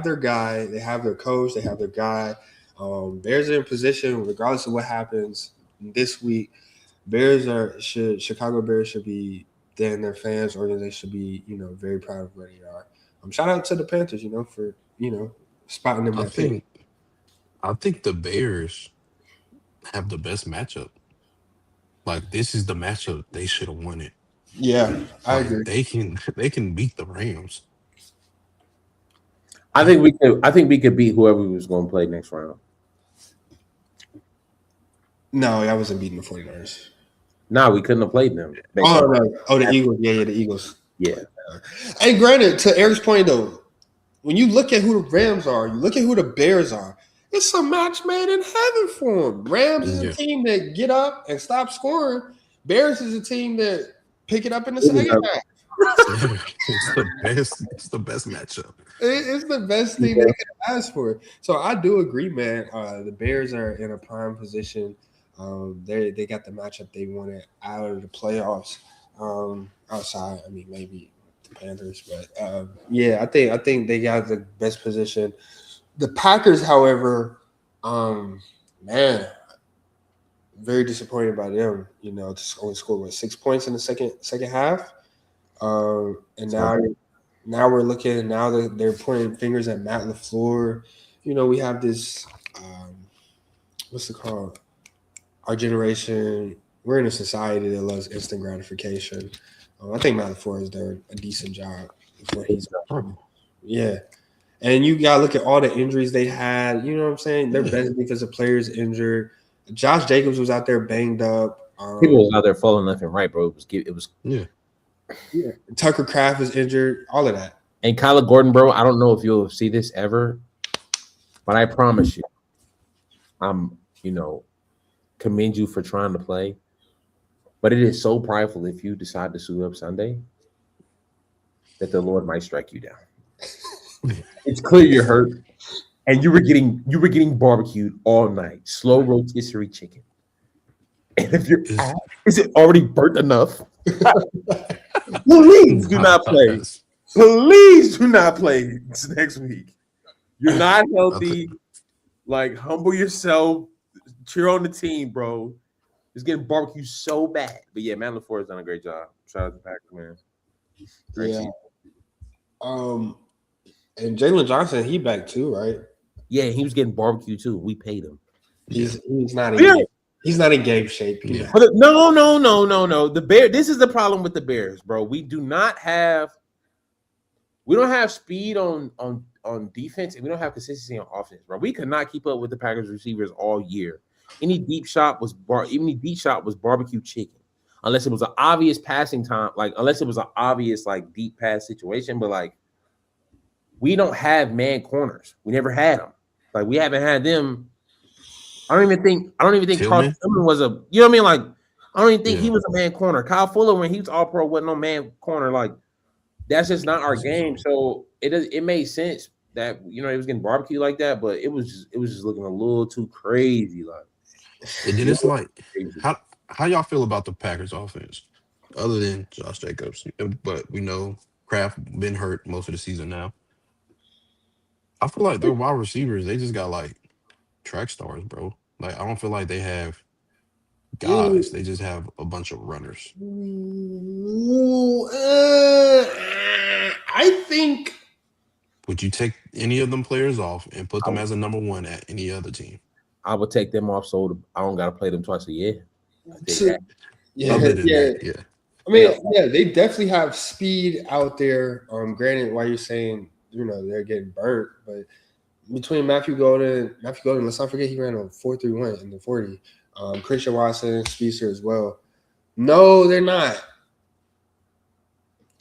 their guy. They have their coach. They have their guy. Bears are in position, regardless of what happens this week. Chicago Bears should be, then their fans, organization should be, very proud of where they are. Shout out to the Panthers, for spotting them. I think the Bears have the best matchup. Like, this is the matchup they should have won it. Yeah, I agree. They can beat the Rams. I think we could beat whoever we was going to play next round. No, I wasn't beating the 49ers. No, we couldn't have played them. The Eagles. Yeah, the Eagles. Yeah. And granted, to Eric's point though, when you look at who the Rams are, you look at who the Bears are, it's a match made in heaven for them. Rams is a team that get up and stop scoring. Bears is a team that pick it up in the second half. It's the best matchup. It's the best thing they could ask for. So I do agree, man. The Bears are in a prime position. They got the matchup they wanted out of the playoffs. Outside, I mean, maybe the Panthers, but I think they got the best position. The Packers, however, man, very disappointed by them. To only score 6 points in the second half, and now we're looking. Now that they're pointing fingers at Matt LaFleur. We have this. What's it called? Our generation. We're in a society that loves instant gratification. I think Matt LaFleur has done a decent job before he's. Yeah. And you got to look at all the injuries they had. You know what I'm saying? Their best defensive players injured. Josh Jacobs was out there banged up. People was out there falling left and right, bro. It was. Yeah. Tucker Kraft was injured. All of that. And Kyler Gordon, bro, I don't know if you'll see this ever, but I promise you, commend you for trying to play. But it is so prideful if you decide to suit up Sunday that the Lord might strike you down. It's clear you're hurt, and you were getting barbecued all night, slow rotisserie chicken. And if your ass is it already burnt enough, please do not play. Please do not play next week. You're not healthy. Humble yourself. Cheer on the team, bro. It's getting barbecued so bad. But yeah, Matt LaFleur has done a great job. Shout out to Packers, man. Great team. And Jalen Johnson, he back too, right? Yeah, he was getting barbecue too. We paid him. He's not Yeah. he's not in game shape. Yeah. But no. The Bear. This is the problem with the Bears, bro. We don't have speed on defense, and we don't have consistency on offense, bro. We could not keep up with the Packers receivers all year. Any deep shot was barbecue chicken, unless it was an obvious passing time, like unless it was an obvious like deep pass situation. But like, we don't have man corners. We never had them. Like we haven't had them. I don't even think Carl Tillman was a. You know what I mean? Like I don't even think he was a man corner. Kyle Fuller, when he was all pro, wasn't no man corner. Like that's just not our game. So it made sense that it was getting barbecue like that, but it was just looking a little too crazy. Like, and then it's like, how y'all feel about the Packers offense, other than Josh Jacobs? But we know Kraft been hurt most of the season now. I feel like their wide receivers, they just got like track stars, bro. Like I don't feel like they have guys. They just have a bunch of runners. I think. Would you take any of them players off and put them as a number one at any other team? I would take them off so I don't got to play them twice a year. Yeah. I mean, they definitely have speed out there. Granted, why you're saying they're getting burnt, but between Matthew Golden, let's not forget he ran a 4.31 in the 40. Christian Watson, Speedster as well. No, they're not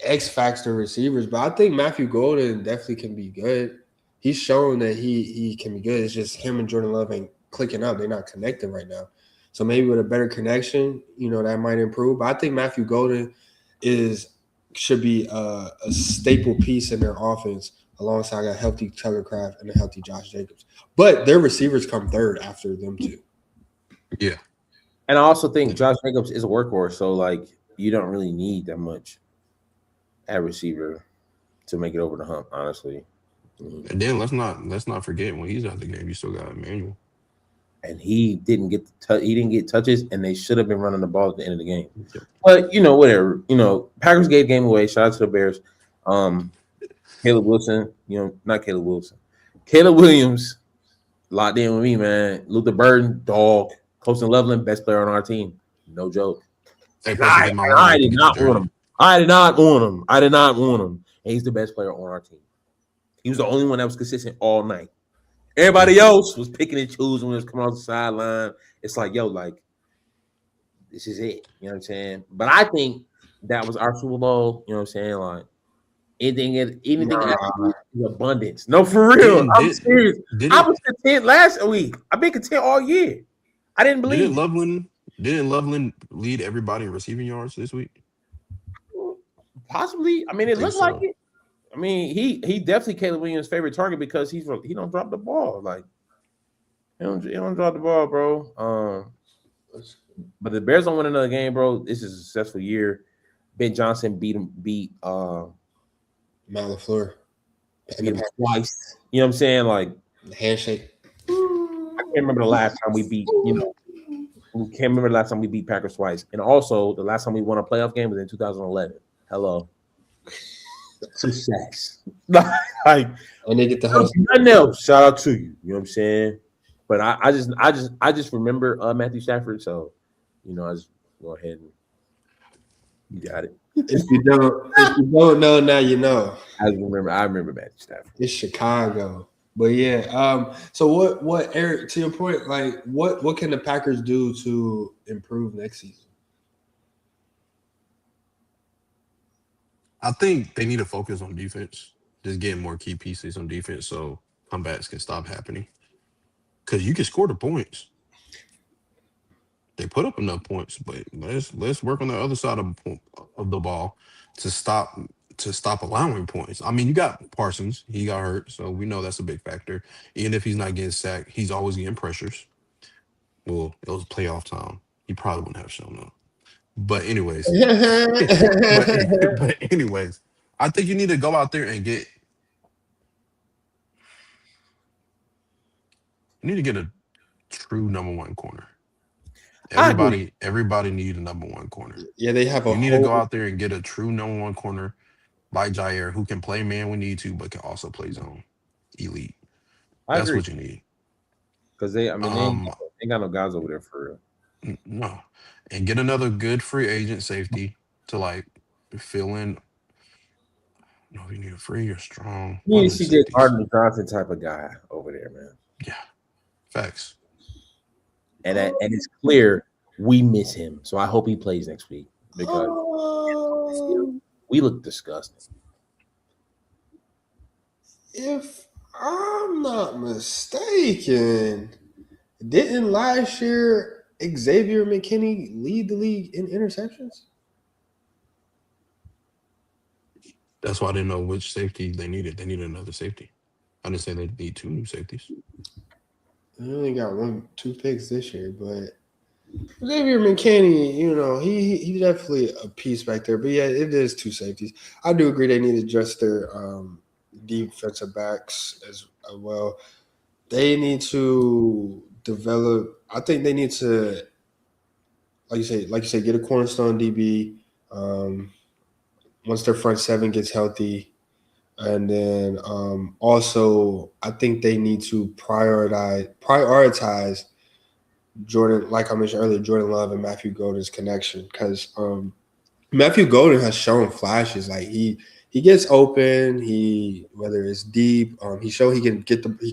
X factor receivers, but I think Matthew Golden definitely can be good. He's shown that he can be good. It's just him and Jordan Love ain't clicking up. They're not connecting right now. So maybe with a better connection, that might improve. But I think Matthew Golden should be a staple piece in their offense alongside a healthy Tucker Kraft and a healthy Josh Jacobs. But their receivers come third after them too. Yeah. And I also think Josh Jacobs is a workhorse, so like you don't really need that much at receiver to make it over the hump, honestly. And then let's not forget when he's out the game, you still got Emmanuel. And he didn't get touches, and they should have been running the ball at the end of the game. But whatever. Packers gave game away. Shout out to the Bears. Caleb Wilson, not Caleb Wilson. Caleb Williams locked in with me, man. Luther Burden, dog. Colston Loveland, best player on our team. No joke. I did not want him. I did not want him. And he's the best player on our team. He was the only one that was consistent all night. Everybody else was picking and choosing when it was coming off the sideline. It's like, this is it. You know what I'm saying? But I think that was our Super Bowl. You know what I'm saying? Like anything is abundance. No, for real. I'm serious. I was content last week. I've been content all year. I didn't believe. Didn't Loveland lead everybody in receiving yards this week? Possibly. I mean, it looks like it. I mean, he definitely Caleb Williams' favorite target because he don't drop the ball. Like he don't drop the ball, bro. But the Bears don't win another game, bro. This is a successful year. Ben Johnson beat Matt LaFleur. Beat him twice. You know what I'm saying? Like the handshake. I can't remember the last time we beat. Can't remember the last time we beat Packers twice. And also the last time we won a playoff game was in 2011. Hello. Success. Like, and they get the host. Nothing else. Shout out to you. You know what I'm saying? But I just remember Matthew Stafford. So, I just go ahead and you got it. If you don't know, now you know. I remember Matthew Stafford. It's Chicago. But yeah. So what Eric, to your point, like what can the Packers do to improve next season? I think they need to focus on defense, just getting more key pieces on defense so comebacks can stop happening. Because you can score the points. They put up enough points, but let's work on the other side of the ball to stop allowing points. I mean, you got Parsons. He got hurt, so we know that's a big factor. Even if he's not getting sacked, he's always getting pressures. Well, it was playoff time. He probably wouldn't have shown up. But anyways, I think you need to go out there and get a true number one corner. Everybody need a number one corner. Yeah, they have You need to go out there and get a true number one corner like Jair, who can play man when need to, but can also play zone. Elite. I That's agree what you need. because they Um, ain't got no guys over there for real. no, and get another good free agent safety to like fill in. No, you need a free or strong. You One need of to the see this safeties. Arden Johnson type of guy over there, man. Yeah, facts. And it's clear we miss him. So I hope he plays next week because Um, we look disgusting. if I'm not mistaken, didn't last year Xavier McKinney lead the league in interceptions? That's why I didn't know which safety they needed. They needed another safety. I didn't say they need 2 new safeties. He only got 2 picks this year, but Xavier McKinney, he definitely a piece back there. But yeah, it is 2 safeties. I do agree they need to adjust their defensive backs as well. They need to develop. I think they need to, like you say, get a cornerstone DB. Once their front seven gets healthy, and then also I think they need to prioritize Jordan, like I mentioned earlier, Jordan Love and Matthew Golden's connection, because Matthew Golden has shown flashes. Like he gets open. He whether it's deep, he showed he can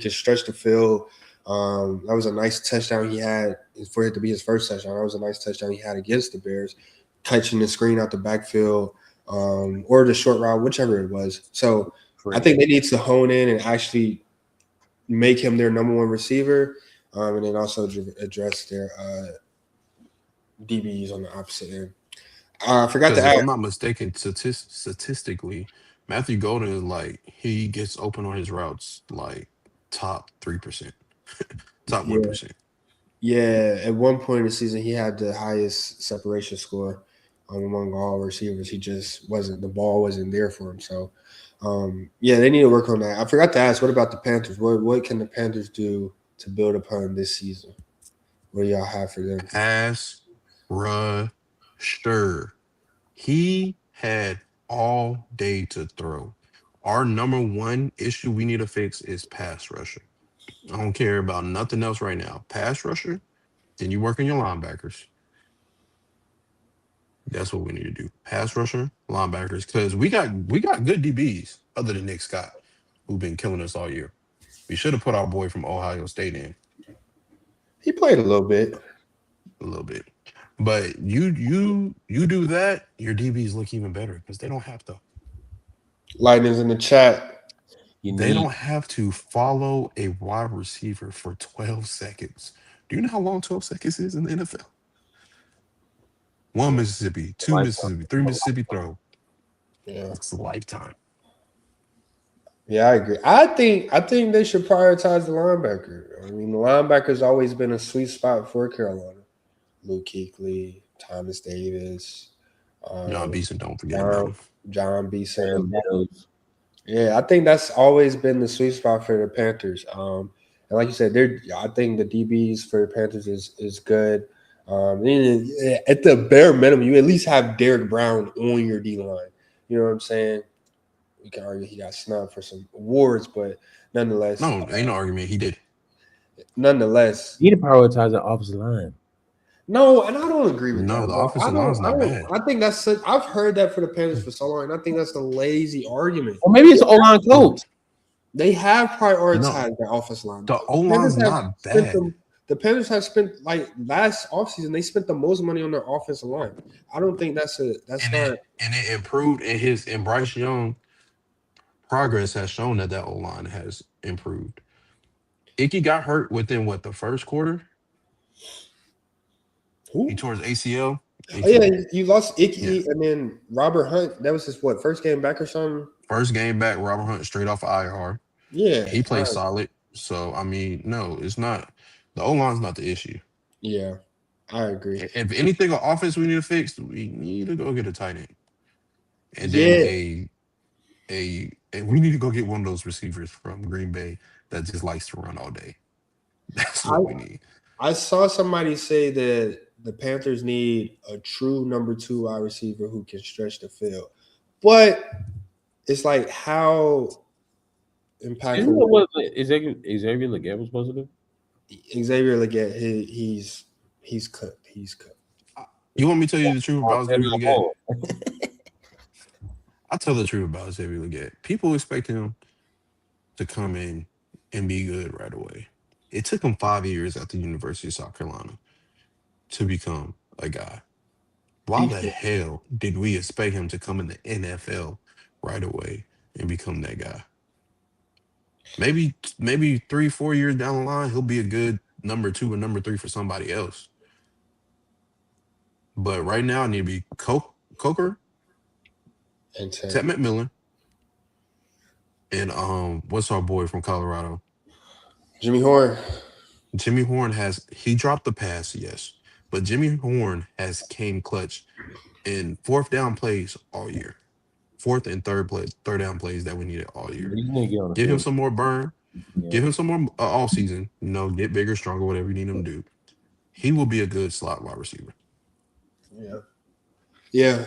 stretch the field. That was a nice touchdown he had for it to be his first touchdown. That was a nice touchdown he had against the Bears, catching the screen out the backfield, or the short route, whichever it was. So I think they need to hone in and actually make him their number 1 receiver, and then also address their DBs on the opposite end. I forgot to Because if add. I'm not mistaken, statistically, Matthew Golden is like he gets open on his routes like top 3%, top Yeah, 1%. yeah. At one point in the season, he had the highest separation score among all receivers. He just wasn't. The ball wasn't there for him. So, yeah, they need to work on that. I forgot to ask. What about the Panthers? What can the Panthers do to build upon this season? What do y'all have for them? Pass rusher. He had all day to throw. Our number 1 issue we need to fix is pass rusher. I don't care about nothing else right now. Pass rusher, then you work on your linebackers. That's what we need to do. Pass rusher, linebackers, because we got good DBs other than Nick Scott, who've been killing us all year. We should have put our boy from Ohio State in He played a little bit. a little bit. But you do that, your DBs look even better because they don't have to. Lightning's in the chat. They don't have to follow a wide receiver for 12 seconds. Do you know how long 12 seconds is in the NFL? 1 Mississippi, 2 Mississippi, 3 Mississippi throw. Yeah. It's a lifetime. Yeah, I agree. I think they should prioritize the linebacker. I mean, the linebacker's always been a sweet spot for Carolina. Luke Kuechly, Thomas Davis, John Beeson, don't forget about him. John Beeson. Yeah, I think that's always been the sweet spot for the Panthers. And like you said, I think the DBs for the Panthers is good. At the bare minimum, you at least have Derek Brown on your D line. You know what I'm saying? We can argue he got snubbed for some awards, but nonetheless, No, ain't no argument. He did. nonetheless, You need to prioritize the offensive line. no, and I don't agree with No, that. the Bro. offensive line's not bad. I think I've heard that for the Panthers for so long, and I think that's a lazy argument. Or maybe it's an O-line coach. They have prioritized their offensive line. The O-line's not bad. The Panthers have spent like last offseason, they spent the most money on their offensive line. I don't think that's not. And it improved in Bryce Young. Progress has shown that O-line has improved. Icky got hurt within the first quarter. Who? He tore his ACL. Oh, yeah, you lost Icky, and then Robert Hunt. That was his first game back or something. First game back, Robert Hunt straight off of IR. Yeah, he played solid. So I mean, no, it's not. The O-line's not the issue. Yeah, I agree. If anything, on offense we need to fix, we need to go get a tight end, and then and we need to go get one of those receivers from Green Bay that just likes to run all day. That's what we need. I saw somebody say that the Panthers need a true number 2 wide receiver who can stretch the field. But it's like how Isn't impactful that what Xavier Leggett was supposed to do? Xavier Leggett. He's cooked. He's cooked. You want me to tell you the truth about Xavier Leggett? Oh, I'll tell the truth about Xavier Leggett. People expect him to come in and be good right away. It took him 5 years at the University of South Carolina to become a guy. Why the hell did we expect him to come in the NFL right away and become that guy? Maybe 3-4 years down the line, he'll be a good number 2 or number 3 for somebody else. But right now, I need to be Coker, And Ted McMillan, and what's our boy from Colorado? Jimmy Horn. Jimmy Horn he dropped the pass, yes, but Jimmy Horn has came clutch in fourth down plays all year. Fourth and third down plays that we needed all year. you need to get on the Give him field. some more burn. Yeah. Give him some more off season. Get bigger, stronger, whatever you need him to do. He will be a good slot wide receiver. Yeah. Yeah.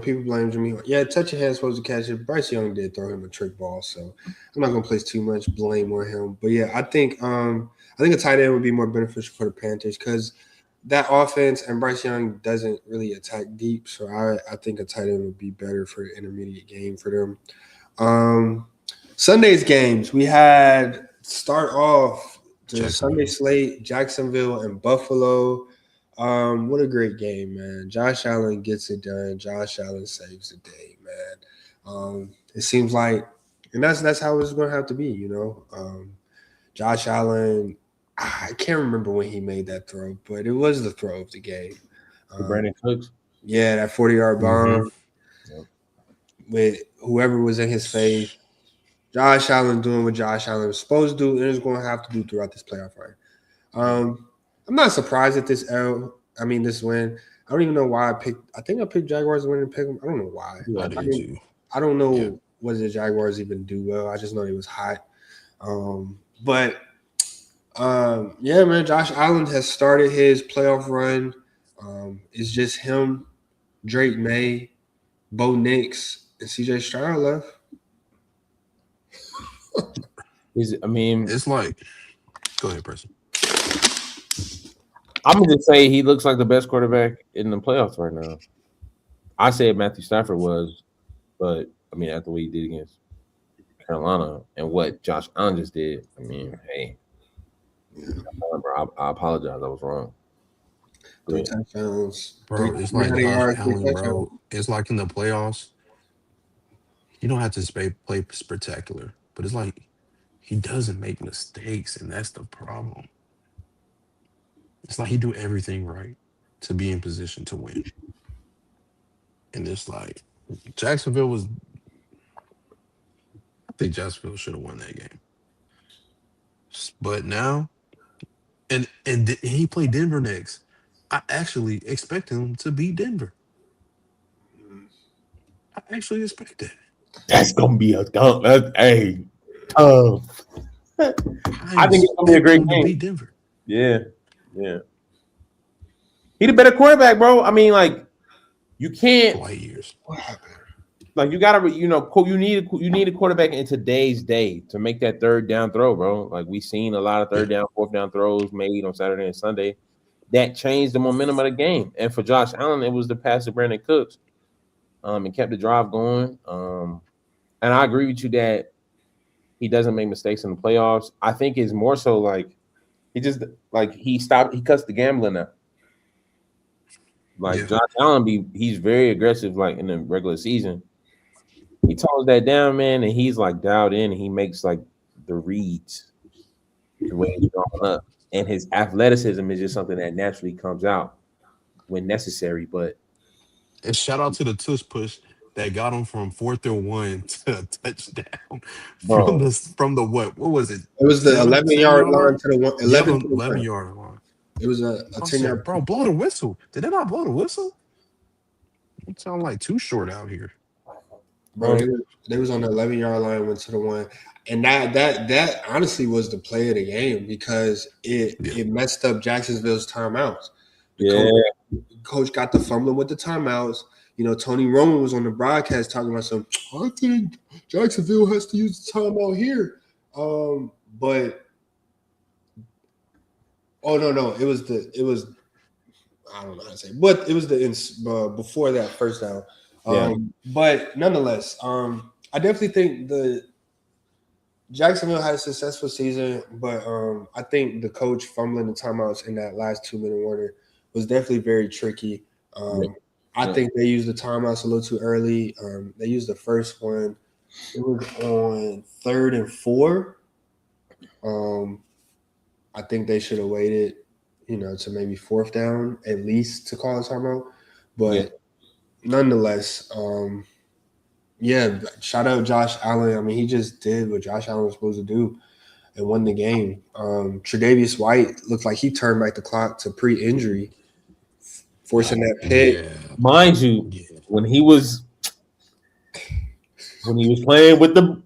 People blame Jimmy Horn. Yeah, touch your hand's supposed to catch it. Bryce Young did throw him a trick ball, so I'm not gonna place too much blame on him. But yeah, I think a tight end would be more beneficial for the Panthers because that offense and Bryce Young doesn't really attack deep. So I think a tight end would be better for the intermediate game for them. Sunday's games, we had start off the Sunday slate, Jacksonville and Buffalo. What a great game, man. Josh Allen gets it done. Josh Allen saves the day, man. It seems like, and that's how it's going to have to be, Josh Allen, I can't remember when he made that throw, but it was the throw of the game. Brandon Cooks? Yeah, that 40-yard bomb Yep. with whoever was in his face. Josh Allen doing what Josh Allen was supposed to do and is going to have to do throughout this playoff run. I'm not surprised at this this win. I don't even know why I think I picked Jaguars to win and pick them. I don't know why. I don't know what the Jaguars even do well. I just know they was hot. Yeah, man, Josh Allen has started his playoff run. It's just him, Drake May, Bo Nix, and CJ Stroud left. It's like, go ahead, person. I'm gonna just say he looks like the best quarterback in the playoffs right now. I said Matthew Stafford was, but after what he did against Carolina and what Josh Allen just did, hey, bro, I apologize, I was wrong. 3 touchdowns, bro. It's like Josh Allen, bro. It's like in the playoffs, you don't have to play spectacular, but it's like he doesn't make mistakes, and that's the problem. It's like he do everything right to be in position to win. And it's like Jacksonville was – I think Jacksonville should have won that game. But now – and he played Denver next. I actually expect him to beat Denver. I actually expect that. That's going to be a tough. Hey, tough. I think it's going to be a great game. To beat Denver. Yeah. He the better quarterback, bro. You can't. 20 years. What happened? You gotta, you need a quarterback in today's day to make that third down throw, bro. We seen a lot of third down, fourth down throws made on Saturday and Sunday that changed the momentum of the game. And for Josh Allen, it was the pass to Brandon Cooks, and kept the drive going. And I agree with you that he doesn't make mistakes in the playoffs. I think it's more so he just he cuts the gambling out. Josh Allen, he's very aggressive in the regular season. He tones that down, man, and he's dialed in, and he makes the reads the way he's growing up. And his athleticism is just something that naturally comes out when necessary. But and shout out to the tush push that got him from 4th and 1 to a touchdown from the what was it? It was the 11-yard line to the 11-yard line. It was a 10-yard. Bro, blow the whistle. Did they not blow the whistle? It sound like too short out here. Bro, they was on the 11-yard line, went to the 1. And that honestly was the play of the game because it messed up Jacksonville's timeouts. Coach got the fumbling with the timeouts. Tony Romo was on the broadcast talking about I think Jacksonville has to use the timeout here. But no, it was I don't know how to say, but it was before that first down. But nonetheless, I definitely think the Jacksonville had a successful season, but I think the coach fumbling the timeouts in that last 2-minute warning was definitely very tricky. I think they used the timeouts a little too early. They used the first one. It was on 3rd and 4. I think they should have waited, to maybe 4th down at least to call a timeout. But nonetheless, shout out Josh Allen. I mean, he just did what Josh Allen was supposed to do and won the game. Tre'Davious White looked like he turned back the clock to pre-injury, forcing that pick. Yeah. Mind you, when he was playing with the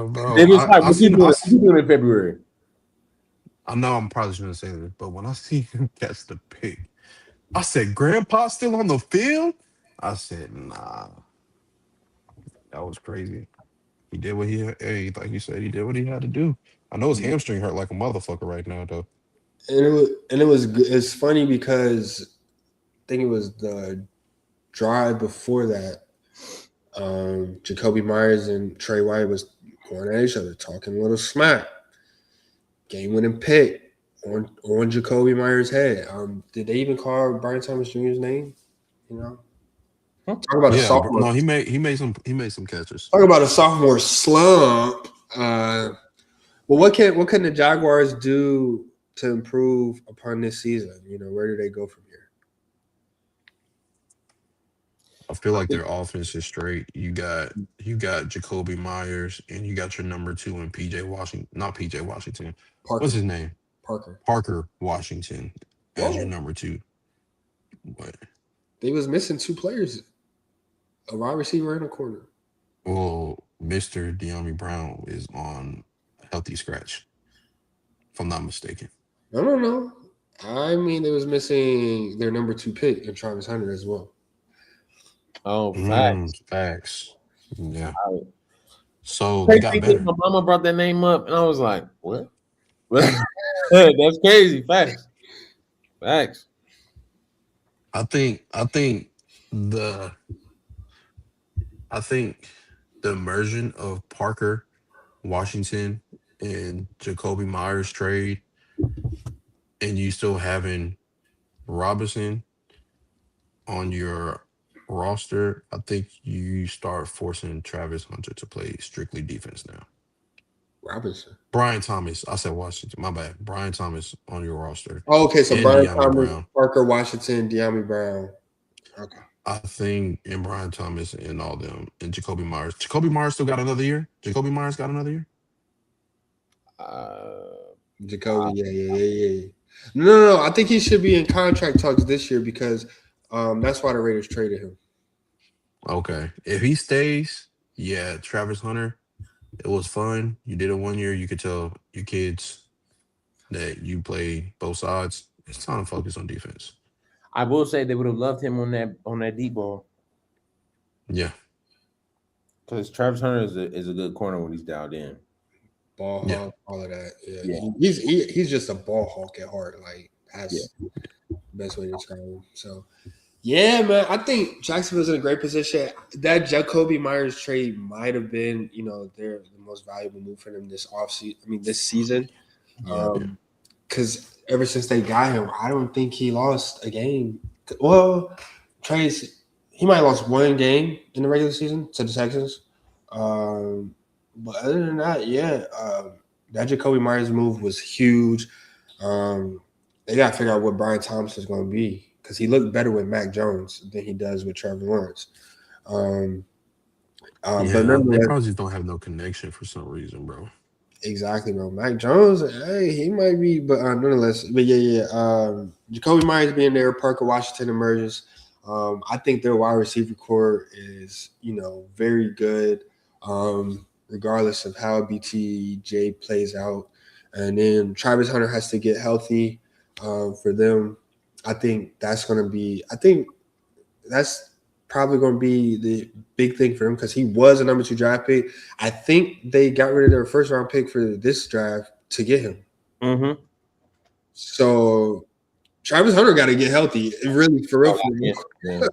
bro. What you doing in February? I know I'm probably shouldn't say this, but when I see him catch the pick, I said, "Grandpa's still on the field." I said, "Nah, that was crazy." He did what like you said, he did what he had to do. I know his hamstring hurt like a motherfucker right now, though. It's funny because I think it was the drive before that. Jacoby Myers and Trey White was going at each other, talking a little smack. Game-winning pick on Jacoby Myers' head. Did they even call Brian Thomas Jr.'s name? Talk about a sophomore. No, he made some catches. Talk about a sophomore slump. Well, what can the Jaguars do to improve upon this season? Where do they go from here? I feel like their offense is straight. You got Jacoby Myers and you got your number 2 in not PJ Washington. Parker. What's his name? Parker Washington as your number 2. What? They was missing 2 players, a wide receiver and a corner. Well, Mr. De'Ami Brown is on healthy scratch, if I'm not mistaken. No. I mean, they was missing their number 2 pick in Travis Hunter as well. Oh, facts. Yeah. So they got better. My mama brought that name up, and I was like, "What? That's crazy." Facts. I think the immersion of Parker Washington and Jacoby Myers trade, and you still having Robinson on your roster, I think you start forcing Travis Hunter to play strictly defense now. Robinson. Brian Thomas. I said Washington. My bad. Brian Thomas on your roster. Oh, okay. So Brian Thomas, Brown. Parker Washington, De'Ami Brown. Okay. I think and Brian Thomas and all them and Jacoby Myers. Jacoby Myers still got another year? Jacoby Myers got another year? Jacoby, yeah. No. I think he should be in contract talks this year because that's why the Raiders traded him. Okay. If he stays, Travis Hunter, it was fun. You did it 1 year. You could tell your kids that you play both sides. It's time to focus on defense. I will say they would have loved him on that deep ball. Yeah. Because Travis Hunter is a good corner when he's dialed in. Ball hawk, all of that. Yeah. He's just a ball hawk at heart. Like that's the best way to describe him. So yeah, man, I think Jacksonville's in a great position. That Jacoby Myers trade might have been, the most valuable move for them this offseason. I mean, this season. Because ever since they got him, I don't think he lost a game. Well, he might have lost 1 game in the regular season to the Texans. But other than that, that Jacoby Myers move was huge. They got to figure out what Brian Thomas is going to be because he looked better with Mac Jones than he does with Trevor Lawrence. But they probably just don't have no connection for some reason, bro. Exactly, bro. Mac Jones, he might be, but nonetheless. But Jacoby Myers being there, Parker Washington emerges. I think their wide receiver core is, very good, regardless of how BTJ plays out. And then Travis Hunter has to get healthy for them. I think that's going to be. I think that's probably going to be the big thing for him because he was a number 2 draft pick. I think they got rid of their first round pick for this draft to get him. Mm-hmm. So Travis Hunter got to get healthy, really, for real. Yeah.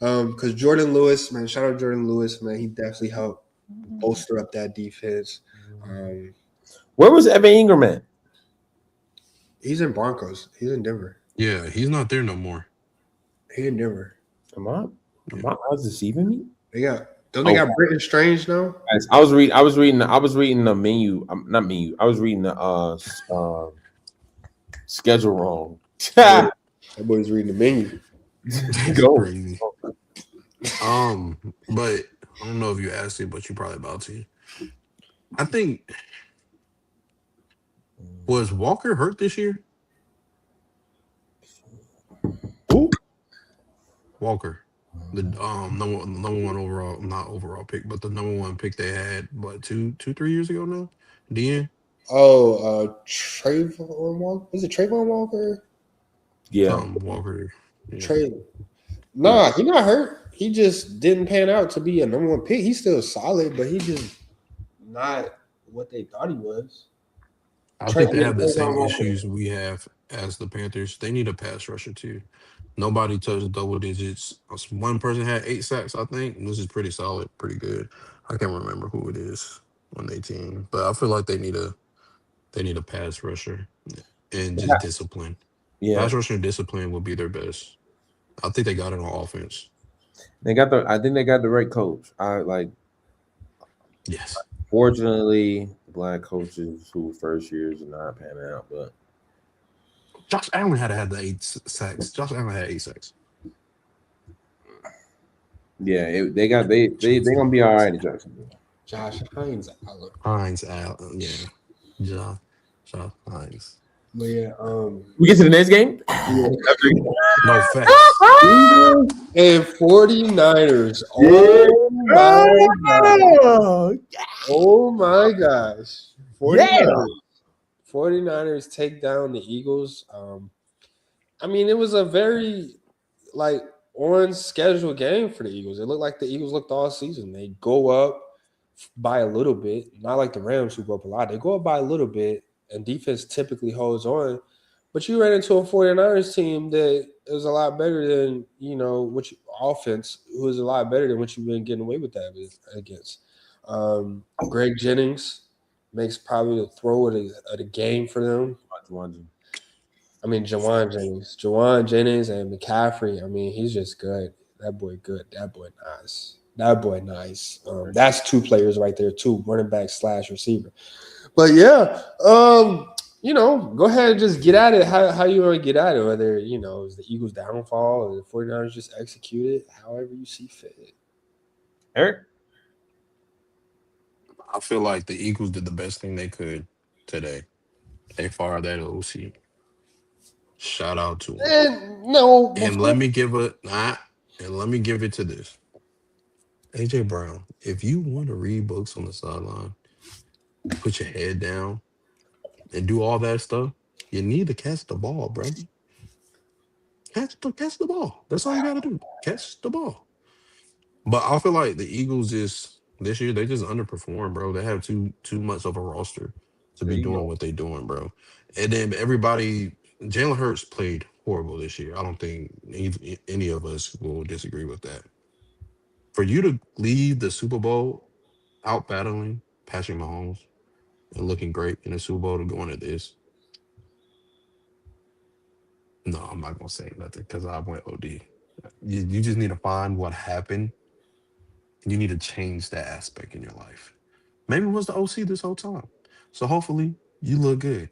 Because Jordan Lewis, man, shout out Jordan Lewis, man, he definitely helped bolster up that defense. Where was Evan Ingram at? He's in Broncos. He's in Denver. Yeah, he's not there no more. He in Denver. Am I deceiving me? Don't they got Britton Strange now? I was reading the menu. Not menu. I was reading the schedule wrong. That boy's reading the menu. Go. Crazy. But I don't know if you asked it, but you probably about to. I think was Walker hurt this year? Who? Walker, the number one overall, not overall pick, but the number 1 pick they had, what 3 years ago now? DN. Trayvon Walker. Was it Trayvon Walker? Yeah, Walker. Yeah. Trayvon. Nah, he not hurt. He just didn't pan out to be a number 1 pick. He's still solid, but he just not what they thought he was. I think they have the same issues we have as the Panthers. They need a pass rusher too. Nobody touched double digits. One person had 8 sacks, I think. This is pretty solid, pretty good. I can't remember who it is on their team, but I feel like they need a pass rusher and just discipline. Yeah, pass rusher and discipline will be their best. I think they got it on offense. I think they got the right coach. Yes. Fortunately, black coaches who first years are not panning out, but Josh Allen had the 8 sacks. Josh Allen had 8 sacks. Yeah, they gonna be all right in Jacksonville. Josh Hines. Allen. Yeah. Josh Hines. But yeah, we get to the next game. No facts. And 49ers. Oh my god. Oh my gosh. 49ers take down the Eagles. I mean, it was a very on schedule game for the Eagles. It looked like the Eagles looked all season. They go up by a little bit, not like the Rams who go up a lot. They go up by a little bit, and defense typically holds on. But you ran into a 49ers team that is a lot better than, offense, who is a lot better than what you've been getting away with that against. Greg Jennings makes probably the throw of the game for them. Jawan Jennings and McCaffrey. I mean, he's just good. That boy good. That boy nice. That's 2 players right there, 2 running back / receiver. But yeah, go ahead and just get at it. How you want to get at it? Whether is the Eagles' downfall or the 49ers just execute it, however you see fit. Eric, I feel like the Eagles did the best thing they could today. They fired that OC. Shout out to him. Let me give it to this. AJ Brown, if you want to read books on the sideline, put your head down, and do all that stuff, you need to catch the ball, bro. Catch the ball. That's all you got to do. Catch the ball. But I feel like the Eagles this year, they just underperform, bro. They have too much of a roster to be doing what they're doing, bro. And then Jalen Hurts played horrible this year. I don't think any of us will disagree with that. For you to leave the Super Bowl out battling Patrick Mahomes and looking great in the Super Bowl to go into this, no, I'm not gonna say nothing because I went OD. You just need to find what happened. And you need to change that aspect in your life. Maybe it was the OC this whole time. So hopefully you look good.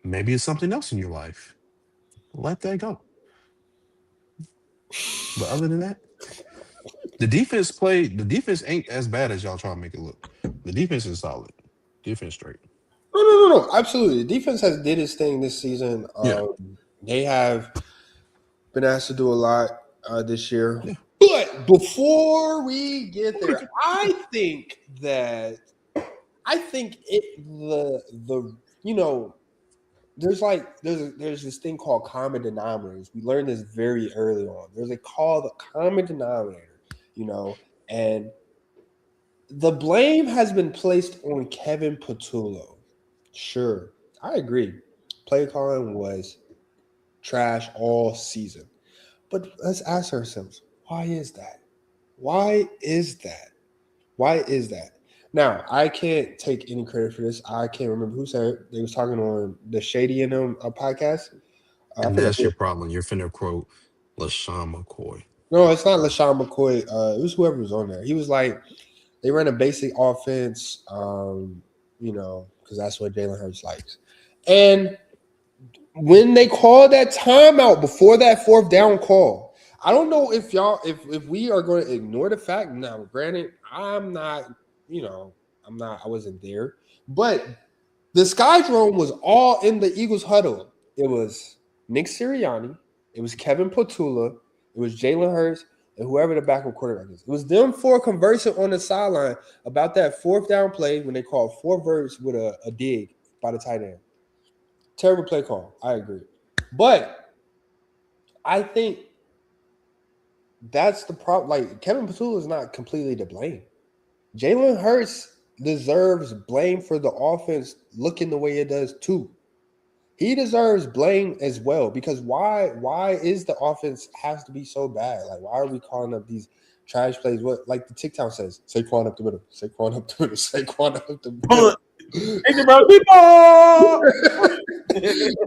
Maybe it's something else in your life. Let that go. But other than that, the defense ain't as bad as y'all trying to make it look. The defense is solid. Defense straight. No. Absolutely. The defense has did its thing this season. They have been asked to do a lot this year. Yeah. But before we get there, I think there's this thing called common denominators. We learned this very early on. There's a called the common denominator, and the blame has been placed on Kevin Patullo. Sure, I agree. Play calling was trash all season. But let's ask ourselves, why is that? Why is that? Why is that? Now, I can't take any credit for this. I can't remember who said it. They was talking on the Shady and them podcast. I And forgot that's your problem. You're finna quote LaShawn McCoy. No, it's not LaShawn McCoy. It was whoever was on there. He was like, they ran a basic offense, because that's what Jalen Hurts likes. And when they called that timeout before that fourth down call, I don't know if if we are going to ignore the fact. Now, granted, I wasn't there, but the Sky Drone was all in the Eagles huddle. It was Nick Sirianni, it was Kevin Patullo, it was Jalen Hurts, and whoever the backup quarterback is. It was them four conversing on the sideline about that fourth down play when they called four verts with a dig by the tight end. Terrible play call. I agree. But I think that's the problem. Like, Kevin Patullo is not completely to blame. Jalen Hurts deserves blame for the offense looking the way it does too. He deserves blame as well, because why is the offense has to be so bad? Like, why are we calling up these trash plays? What, like the TikTok says, Saquon up the middle, Saquon up the middle, Saquon up the middle.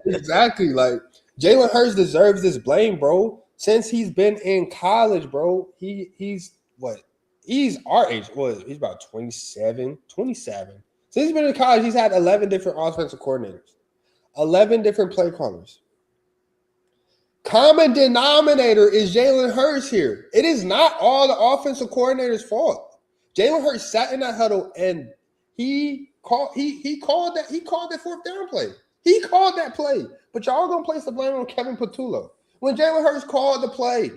Exactly. Like, Jalen Hurts deserves this blame, bro. Since he's been in college, bro, he's what? He's our age. He's about 27. Since he's been in college, he's had 11 different offensive coordinators, 11 different play callers. Common denominator is Jalen Hurts here. It is not all the offensive coordinator's fault. Jalen Hurts sat in that huddle and he called that fourth down play. He called that play. But y'all gonna place the blame on Kevin Patullo. When Jalen Hurts called the play,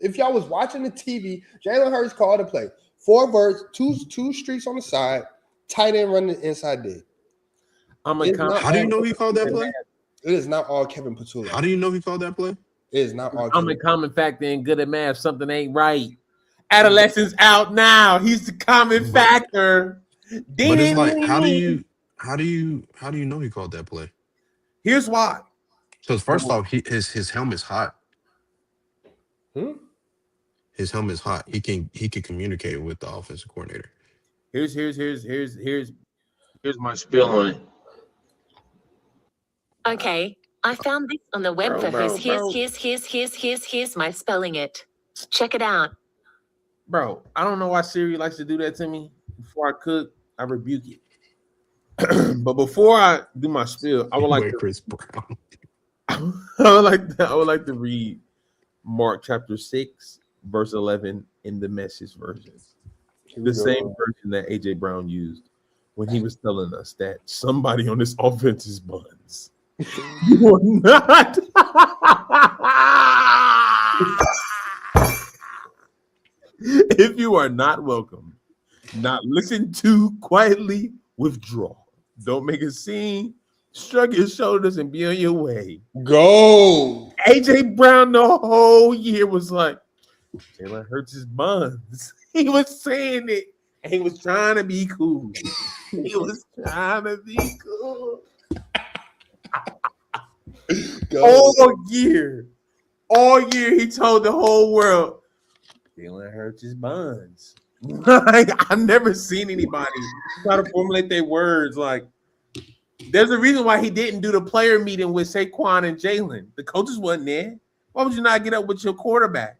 if y'all was watching the TV, Jalen Hurts called the play. 4 verts, two streaks on the side, tight end running the inside dig. How do you know he called that play? It is not all Kevin Patullo. How do you know he called that play? It is not all common fact ain't good at math. Something ain't right. Adolescence out now. He's the common factor. But it's like, how do you know he called that play? Here's why. Because first off, his helmet's hot. His helmet's hot. He can communicate with the offensive coordinator. Here's my spiel on it. Okay, I found this on the web here's my spelling it. Check it out. Bro, I don't know why Siri likes to do that to me. Before I cook, I rebuke it. But before I do my spiel, I would like Chris Brown. I would like to read Mark chapter 6, verse 11 in the Message version. The same version that AJ Brown used when he was telling us that somebody on this offense is buns. You are not. If you are not welcome, not listen to, quietly withdraw. Don't make a scene. Shrug your shoulders and be on your way. Go. AJ Brown the whole year was like, Jalen Hurts his buns. He was saying it, and he was trying to be cool. All year, he told the whole world, Jalen Hurts his buns. Like, I've never seen anybody try to formulate their words. Like, there's a reason why he didn't do the player meeting with Saquon and Jalen. The coaches wasn't there. Why would you not get up with your quarterback?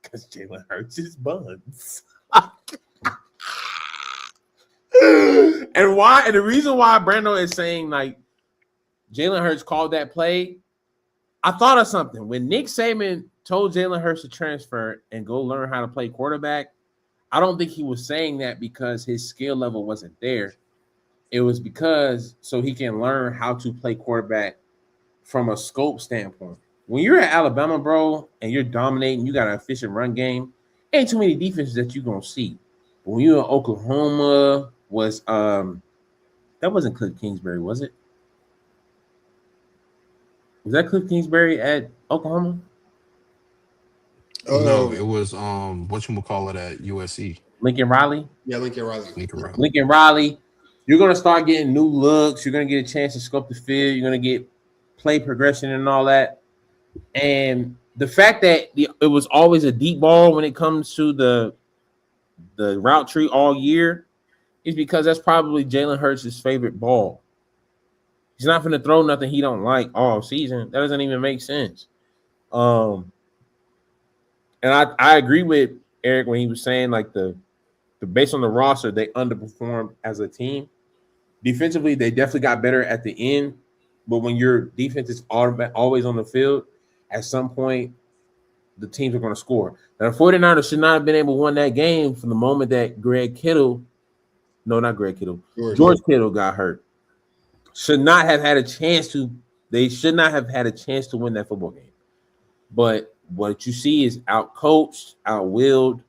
Because Jalen Hurts his buns. And why? And the reason why Brando is saying, like, Jalen Hurts called that play, I thought of something. When Nick Saban told Jalen Hurts to transfer and go learn how to play quarterback, I don't think he was saying that because his skill level wasn't there. It was because so he can learn how to play quarterback from a scope standpoint. When you're at Alabama, bro, and you're dominating, you got an efficient run game, ain't too many defenses that you're going to see. But when you're in Oklahoma, that wasn't Cliff Kingsbury, was it? Was that Cliff Kingsbury at Oklahoma? No, it was whatchamacallit at USC. Lincoln Riley? Yeah, Lincoln Riley. Lincoln Riley. Lincoln Riley. You're gonna start getting new looks. You're gonna get a chance to scope the field. You're gonna get play progression and all that. And the fact that it was always a deep ball when it comes to the route tree all year is because that's probably Jalen Hurts' favorite ball. He's not going to throw nothing he don't like all season. That doesn't even make sense. And I agree with Eric when he was saying like the based on the roster, they underperformed as a team. Defensively, they definitely got better at the end. But when your defense is always on the field, at some point, the teams are going to score. Now, the 49ers should not have been able to win that game from the moment that George Kittle got hurt. Should not have had a chance to. They should not have had a chance to win that football game. But what you see is out-coached, out-willed,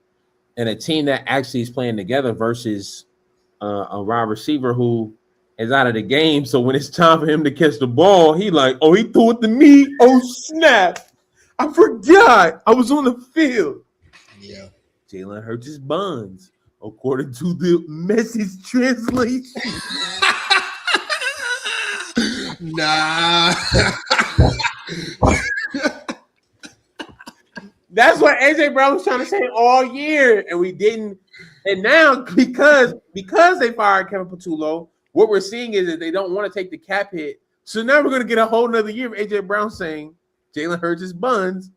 and a team that actually is playing together versus a wide receiver who is out of the game. So when it's time for him to catch the ball, he threw it to me. Oh, snap. I forgot. I was on the field. Yeah. Jalen Hurts' buns, according to the message translation. Nah. That's what AJ Brown was trying to say all year, and we didn't. And now, because they fired Kevin Patullo, what we're seeing is that they don't want to take the cap hit. So now we're going to get a whole nother year of AJ Brown saying Jalen Hurts' buns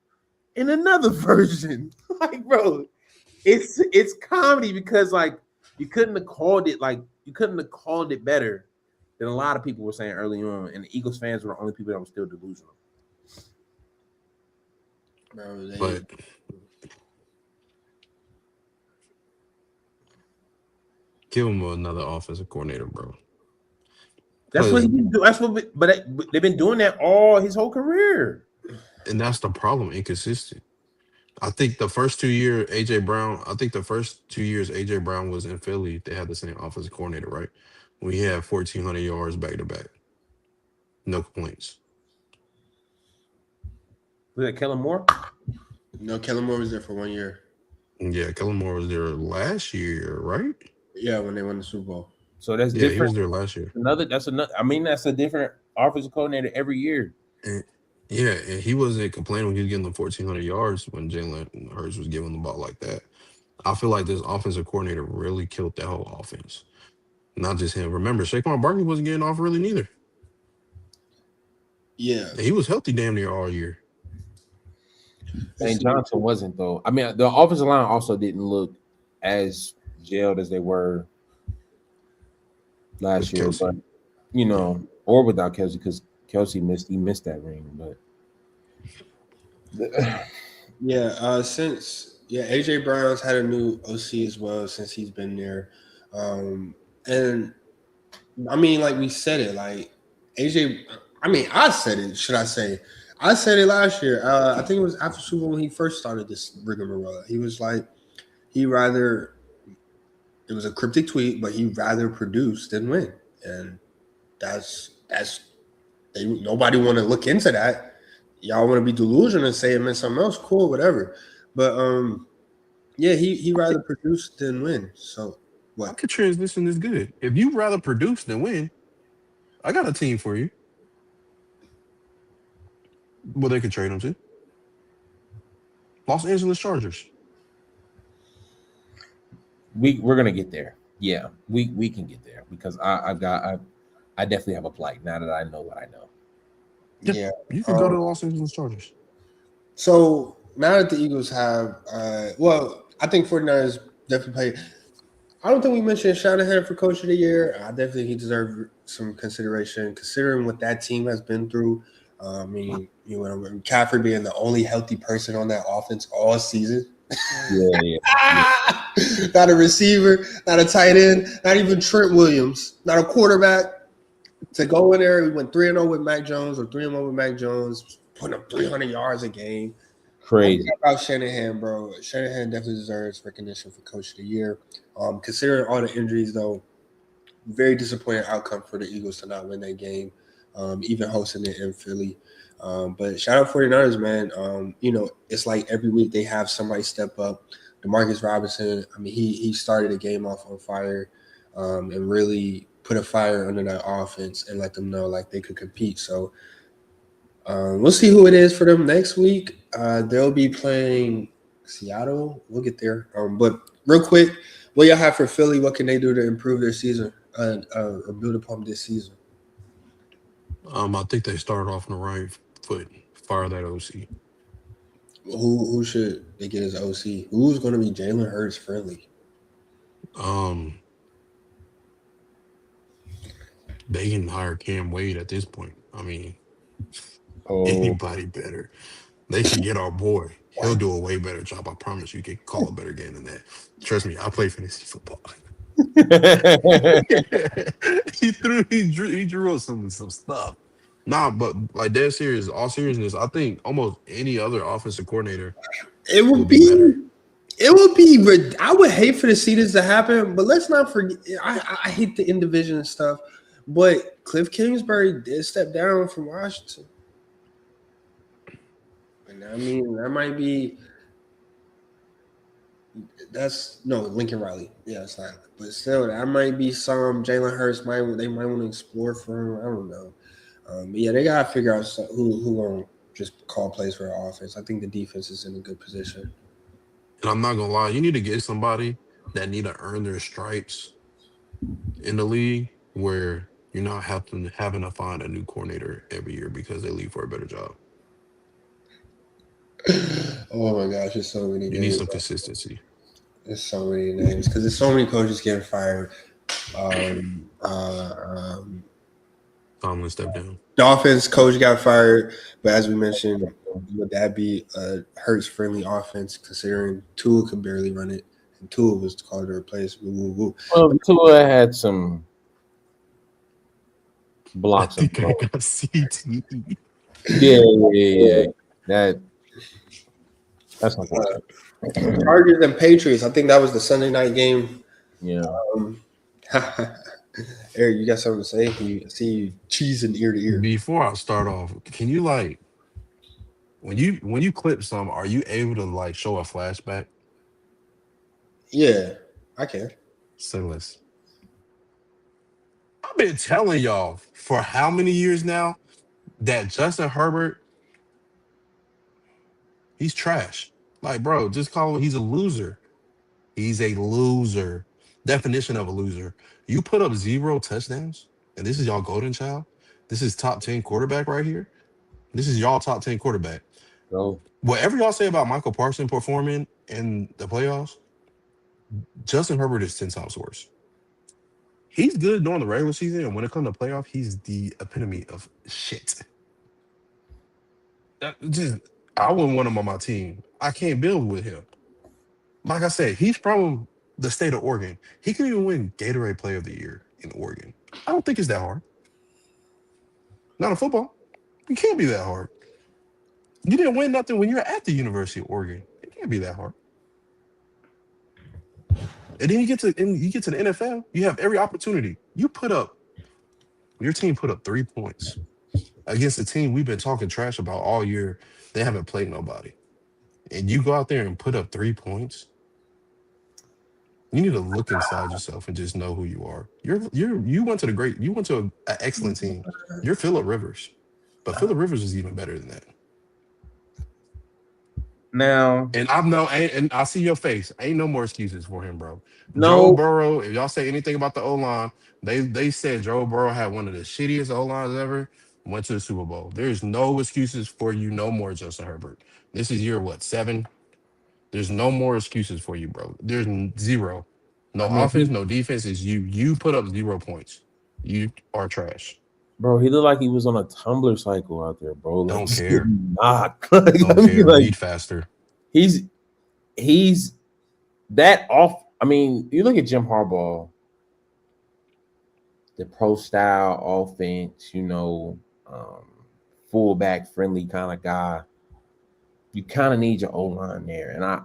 in another version. Like, bro, it's comedy because like you couldn't have called it better than a lot of people were saying early on, and the Eagles fans were the only people that were still delusional. Bro, But give him another offensive coordinator, bro. That's what he been doing. But they've been doing that all his whole career. And that's the problem, inconsistent. I think the first 2 years AJ Brown was in Philly, they had the same offensive coordinator, right? We had 1,400 yards back to back. No complaints. Was that Kellen Moore? No, Kellen Moore was there for 1 year. Yeah, Kellen Moore was there last year, right? Yeah, when they won the Super Bowl. So that's Yeah, different. he was there last year. That's a different offensive coordinator every year. And he wasn't complaining when he was getting the 1,400 yards when Jalen Hurts was giving the ball like that. I feel like this offensive coordinator really killed that whole offense. Not just him. Remember, Saquon Barkley wasn't getting off really neither. Yeah. And he was healthy damn near all year. St. Johnson wasn't, though. I mean, the offensive line also didn't look as jailed as they were last year. Kelsey. But, or without Kelsey, because Kelsey missed that ring. But AJ Brown's had a new OC as well since he's been there. And I mean, like we said it, like AJ, I said it, should I say? I said it last year. I think it was after Super Bowl when he first started this rigmarole. He was like, it was a cryptic tweet, but he'd rather produce than win. And nobody want to look into that. Y'all want to be delusional and say it meant something else, cool, whatever. But he rather produce than win. So what? I could transition this good. If you rather produce than win, I got a team for you. Well, they could trade him to Los Angeles Chargers. We're gonna get there. Yeah, we can get there because I definitely have a plight now that I know what I know. Yeah, you can go to the Los Angeles Chargers. So now that the Eagles have, I think 49ers definitely play. I don't think we mentioned Shanahan for Coach of the Year. I definitely think he deserved some consideration considering what that team has been through. McCaffrey being the only healthy person on that offense all season. Yeah. Not a receiver, not a tight end, not even Trent Williams, not a quarterback. To go in there, we went 3-0 with Mac Jones or 3-0 with Mac Jones, putting up 300 yards a game. Crazy. About Shanahan, bro. Shanahan definitely deserves recognition for Coach of the Year. Considering all the injuries, though, very disappointing outcome for the Eagles to not win that game. even hosting it in Philly. But shout out 49ers, man. It's like every week they have somebody step up. Demarcus Robinson, I mean, he started the game off on fire and really put a fire under that offense and let them know like they could compete. So we'll see who it is for them next week. They'll be playing Seattle. We'll get there. But real quick, what y'all have for Philly? What can they do to improve their season or build upon this season? I think they started off on the right foot. Fire that OC. Who should they get as OC? Who's going to be Jalen Hurts friendly? They can hire Cam Wade at this point. I mean, Oh, anybody better. They can get our boy. He'll do a way better job. I promise you can call a better game than that. Trust me, I play fantasy football. he drew us some stuff. Nah, but like dead serious, all seriousness, I think almost any other offensive coordinator It will would be better. It would be. I would hate for the seasons to happen, but let's not forget. I hate the in division and stuff, but Cliff Kingsbury did step down from Washington, and I mean that might be. That's no Lincoln Riley. Yeah, it's not. But still, that might be some Jalen Hurts. They might want to explore for him. I don't know. But yeah, they gotta figure out who gonna just call plays for the offense. I think the defense is in a good position. And I'm not gonna lie, you need to get somebody that need to earn their stripes in the league where you're not having to find a new coordinator every year because they leave for a better job. Oh my gosh, there's so many You names. need some consistency. There's so many names because there's so many coaches getting fired. Tomlin stepped down. Dolphins coach got fired, but as we mentioned, would that be a Hurts friendly offense considering Tua could barely run it and Tua was called to replace? Woo. well, Tua had some blocks. I think I got CT. Yeah. That's not Chargers and Patriots. I think that was the Sunday night game. Yeah. Eric, you got something to say? I see you cheesing ear to ear. Before I start off, can you when you clip some, are you able to show a flashback? Yeah, I can. Say less. I've been telling y'all for how many years now that Justin Herbert, he's trash. Bro, just call him, he's a loser. He's a loser. Definition of a loser. You put up 0 touchdowns, and this is y'all golden child. This is top 10 quarterback right here. This is y'all top 10 quarterback. So Whatever y'all say about Michael Parsons performing in the playoffs, Justin Herbert is 10 times worse. He's good during the regular season, and when it comes to playoff, he's the epitome of shit. I wouldn't want him on my team. I can't build with him. Like I said, he's from the state of Oregon. He could even win Gatorade Player of the Year in Oregon. I don't think it's that hard. Not in football. It can't be that hard. You didn't win nothing when you're at the University of Oregon. It can't be that hard. And then you get to the NFL, you have every opportunity. Your team put up 3 points against a team we've been talking trash about all year. They haven't played nobody. And you go out there and put up 3 points. You need to look inside yourself and just know who you are. You went to an excellent team. You're Phillip Rivers. But Phillip Rivers is even better than that. now, And I see your face. Ain't no more excuses for him, bro. No. Joe Burrow, if y'all say anything about the O-line, they said Joe Burrow had one of the shittiest O-lines ever, went to the Super Bowl. There's no excuses for you no more, Justin Herbert. This is year, 7? There's no more excuses for you, bro. There's 0. No offense, no defense. Is you. You put up 0 points. You are trash. bro, he looked like he was on a tumbler cycle out there, bro. Don't just care. getting knocked. Don't care. Read faster. He's that off. I mean, you look at Jim Harbaugh, the pro style offense, fullback friendly kind of guy. You kind of need your O-line there. And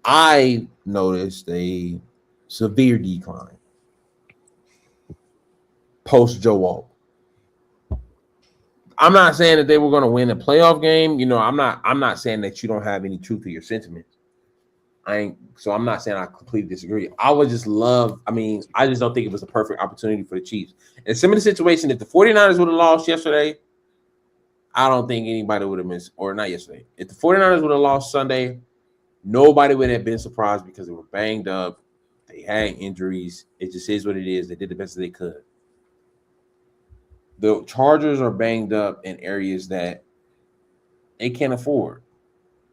I noticed a severe decline post Joe Alt. I'm not saying that they were going to win a playoff game. You know, I'm not saying that you don't have any truth to your sentiments. I'm not saying I completely disagree. I just don't think it was a perfect opportunity for the Chiefs. In similar situation, if the 49ers would have lost yesterday, I don't think anybody would have missed, or not yesterday. If the 49ers would have lost Sunday, nobody would have been surprised because they were banged up. They had injuries. It just is what it is. They did the best that they could. The Chargers are banged up in areas that they can't afford.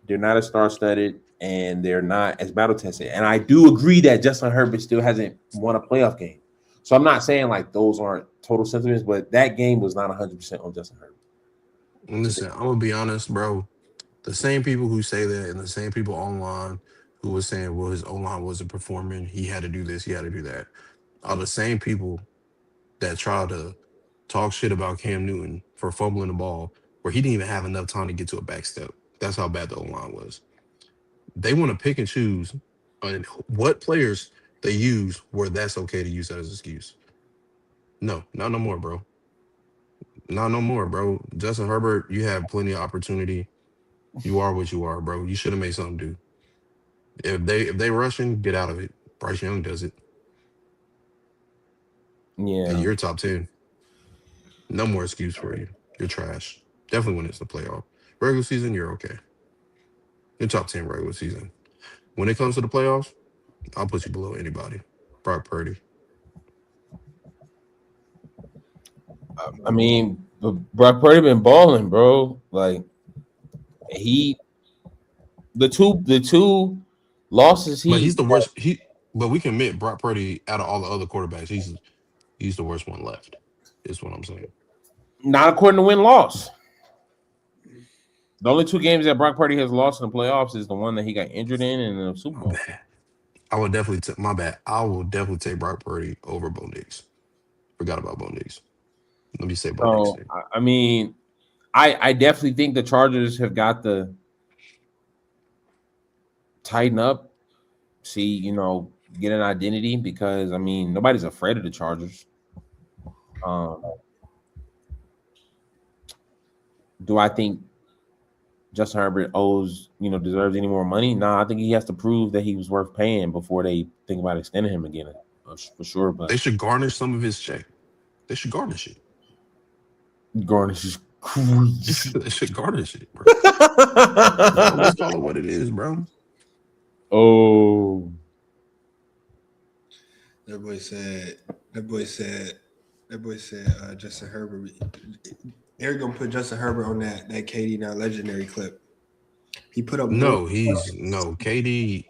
They're not as star-studded, and they're not as battle-tested. And I do agree that Justin Herbert still hasn't won a playoff game. So I'm not saying like those aren't total sentiments, but that game was not 100% on Justin Herbert. Listen, I'm gonna be honest, bro. The same people who say that, and the same people online who was saying, "Well, his O-line wasn't performing. He had to do this. He had to do that," are the same people that try to talk shit about Cam Newton for fumbling the ball, where he didn't even have enough time to get to a back step. That's how bad the O-line was. They want to pick and choose on what players they use where that's okay to use that as an excuse. No, not no more, bro. Not no more, bro. Justin Herbert, you have plenty of opportunity. You are what you are, bro. You should have made something do. If they rushing, get out of it. Bryce Young does it. Yeah. And you're top 10. No more excuse for you. You're trash. Definitely when it's the playoff. Regular season, you're okay. You're top 10 regular season. When it comes to the playoffs, I'll put you below anybody. Brock Purdy. I mean, Brock Purdy been balling, bro. Like the two losses But he's the worst. But we can admit Brock Purdy, out of all the other quarterbacks, he's the worst one left. Is what I'm saying. Not according to win-loss. The only two games that Brock Purdy has lost in the playoffs is the one that he got injured in and the Super Bowl. I would definitely take my bad. I will definitely take Brock Purdy over Bo Nix. Forgot about Bo Nix. Let me say Bo Nix. I mean, I definitely think the Chargers have got to tighten up, get an identity, because I mean nobody's afraid of the Chargers. Do I think Justin Herbert deserves any more money? No, I think he has to prove that he was worth paying before they think about extending him again, for sure. But they should garnish some of his check. They should garnish it. Garnish is crazy. They should garnish it, bro. Let's call it what it is, bro. Oh, That boy said Justin Herbert. They're gonna put Justin Herbert on that KD Now Legendary clip. He put up KD.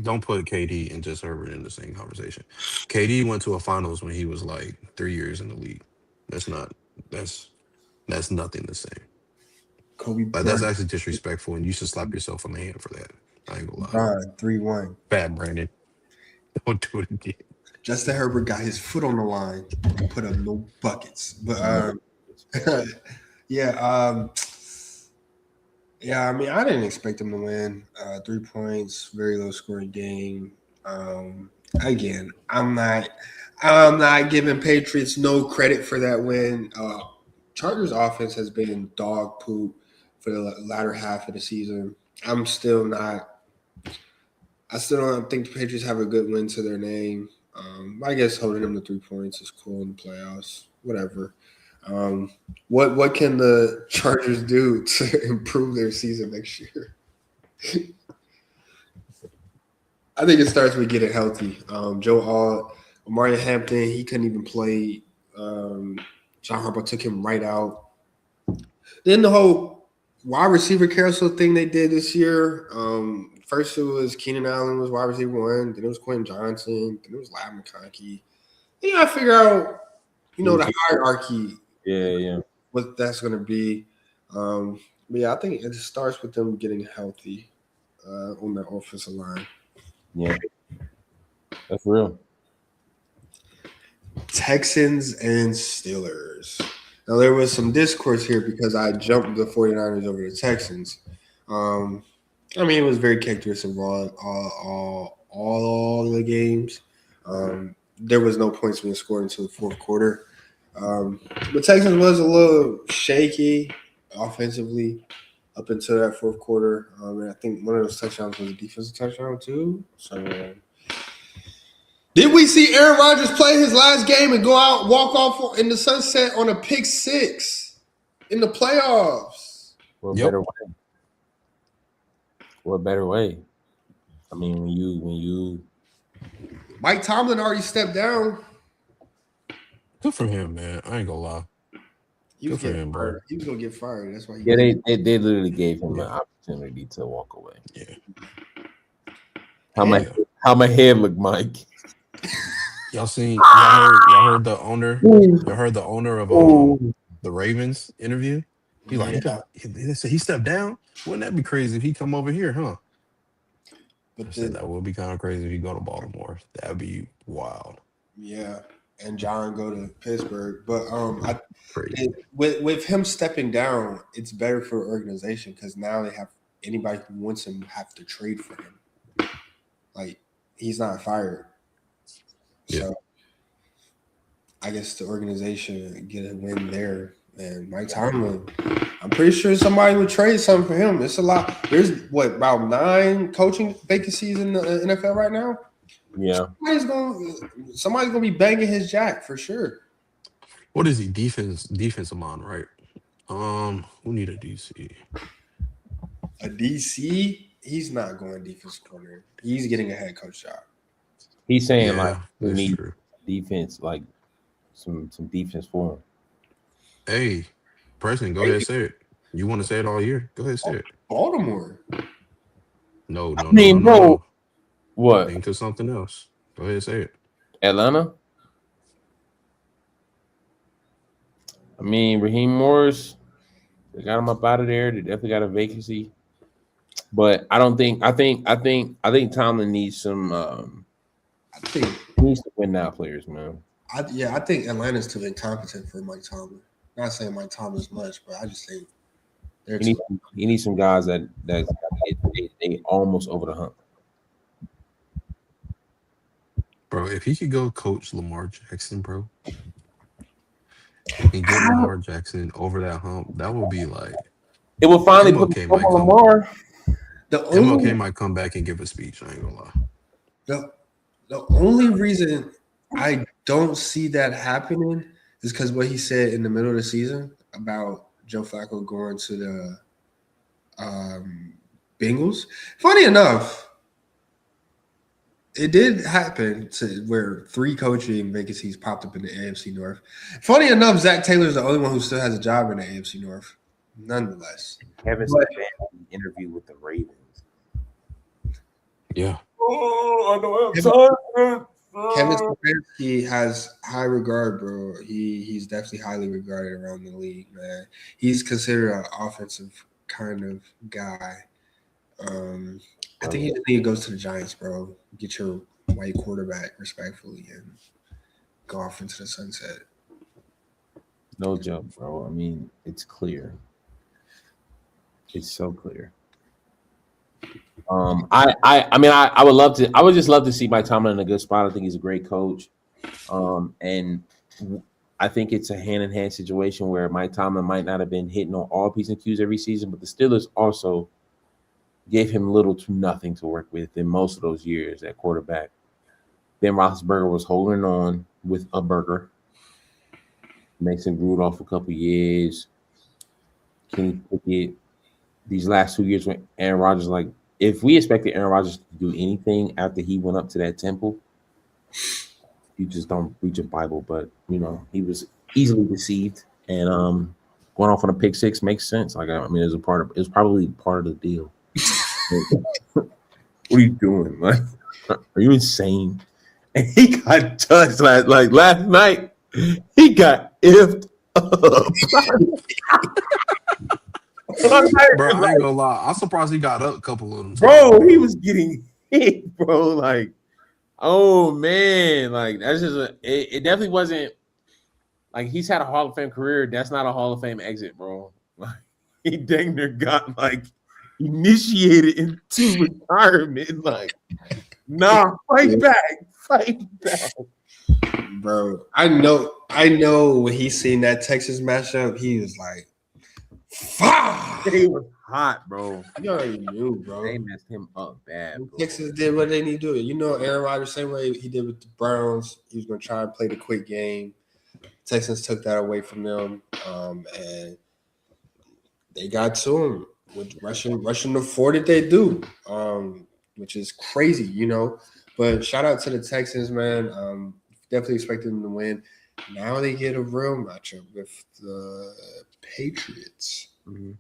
Don't put KD and Justin Herbert in the same conversation. KD went to a finals when he was like 3 years in the league. That's nothing the same. Kobe. Like, that's actually disrespectful, and you should slap yourself on the hand for that. I ain't gonna lie. 3-1. Bad, Brandon. Don't do it again. Justin Herbert got his foot on the line and put up no buckets. But yeah, I mean, I didn't expect him to win. 3 points, very low scoring game. Again, I'm not giving Patriots no credit for that win. Chargers offense has been in dog poop for the latter half of the season. I still don't think the Patriots have a good win to their name. I guess holding them to 3 points is cool in the playoffs. Whatever. What can the Chargers do to improve their season next year? I think it starts with getting healthy. Amari Hampton, he couldn't even play. John Harbaugh took him right out. Then the whole wide receiver carousel thing they did this year. First it was Keenan Allen was wide receiver 1. Then it was Quentin Johnson. Then it was Ladd McConkey. Then you got to figure out, the hierarchy. Yeah. What that's going to be. But yeah, I think it starts with them getting healthy on that offensive line. Yeah, that's real. Texans and Steelers. Now, there was some discourse here because I jumped the 49ers over the Texans. I mean, it was very characteristic of all the games. There was no points being scored until the fourth quarter. But Texas was a little shaky offensively up until that fourth quarter. And I think one of those touchdowns was a defensive touchdown too. So, did we see Aaron Rodgers play his last game and go out, walk off in the sunset on a pick six in the playoffs? What better way? What better way? I mean, when you Mike Tomlin already stepped down. Good for him, man. I ain't gonna lie. He was Good for getting him, bro. fired. He was gonna get fired. That's why. they literally gave him an opportunity to walk away. Yeah. How my head look, Mike? Y'all heard the owner. Y'all heard the owner of the Ravens interview. He they said he stepped down. Wouldn't that be crazy if he come over here, huh? But I said that would be kind of crazy if he go to Baltimore. That'd be wild. Yeah, and John go to Pittsburgh. But Crazy. with him stepping down, it's better for organization because now they have anybody who wants him have to trade for him. Like he's not fired. Yeah. So I guess the organization get a win there. And Mike Tomlin, I'm pretty sure somebody would trade something for him. It's a lot. There's about 9 coaching vacancies in the NFL right now. Yeah. Somebody's gonna be banging his jack for sure. What is he? Defensive mind, right? Who need a DC? A DC, he's not going defense corner. He's getting a head coach job. He's saying like we that's need true. defense, like some defense for him. Hey, Preston, go ahead and say it. You want to say it all year? Go ahead and say it. Baltimore. No. Bro, what? Think of something else. Go ahead and say it. Atlanta? I mean, Raheem Morris, they got him up out of there. They definitely got a vacancy. But I think Tomlin needs some needs to win now players, man. I think Atlanta's too incompetent for Mike Tomlin. Not saying Mike Tomlin's much, but I just think he needs some guys that they almost over the hump. Bro, if he could go coach Lamar Jackson, bro, and get Lamar Jackson over that hump, that would be like it will finally put Lamar. MLK might come back and give a speech. I ain't gonna lie. The only reason I don't see that happening is because what he said in the middle of the season about Joe Flacco going to the Bengals. Funny enough, it did happen to where 3 coaching vacancies popped up in the AFC North. Funny enough, Zach Taylor's the only one who still has a job in the AFC North. Nonetheless, Kevin Stefanski interview with the Ravens. Yeah. Oh, I know I'm sorry. Kevin Stefanski has high regard, bro. He's definitely highly regarded around the league, man. He's considered an offensive kind of guy. I think he just need to go to the Giants, bro. Get your white quarterback respectfully and go off into the sunset. No joke, bro. I mean, it's clear. It's so clear. I would love to. I would just love to see Mike Tomlin in a good spot. I think he's a great coach, and I think it's a hand-in-hand situation where Mike Tomlin might not have been hitting on all P's and Q's every season, but the Steelers also gave him little to nothing to work with in most of those years at quarterback. Ben Roethlisberger was holding on with a burger. Mason Rudolph a couple years. Kenny Pickett. These last 2 years when Aaron Rodgers, like, if we expected Aaron Rodgers to do anything after he went up to that temple, you just don't read your Bible. But, you know, he was easily deceived. And going off on a pick six makes sense. Like, I mean, it was probably part of the deal. What are you doing? Like, are you insane? And he got touched last night. He got ifed up. Bro, I ain't gonna lie. I'm surprised he got up a couple of them. Bro, he was getting hit, bro. Like, oh man, like that's just it definitely wasn't like he's had a Hall of Fame career. That's not a Hall of Fame exit, bro. Like he dang near got like initiated into retirement. Like, nah, fight back. Bro, I know when he seen that Texas matchup, he was like, fuck. He was hot, bro. You already knew, bro. They messed him up bad, bro. Texas did what they need to do. You know, Aaron Rodgers, same way he did with the Browns, he was going to try and play the quick game. Texans took that away from them, and they got to him with rushing the four that they do, which is crazy, you know. But shout out to the Texans, man. Definitely expected them to win. Now they get a real matchup with the Patriots. Mm-hmm.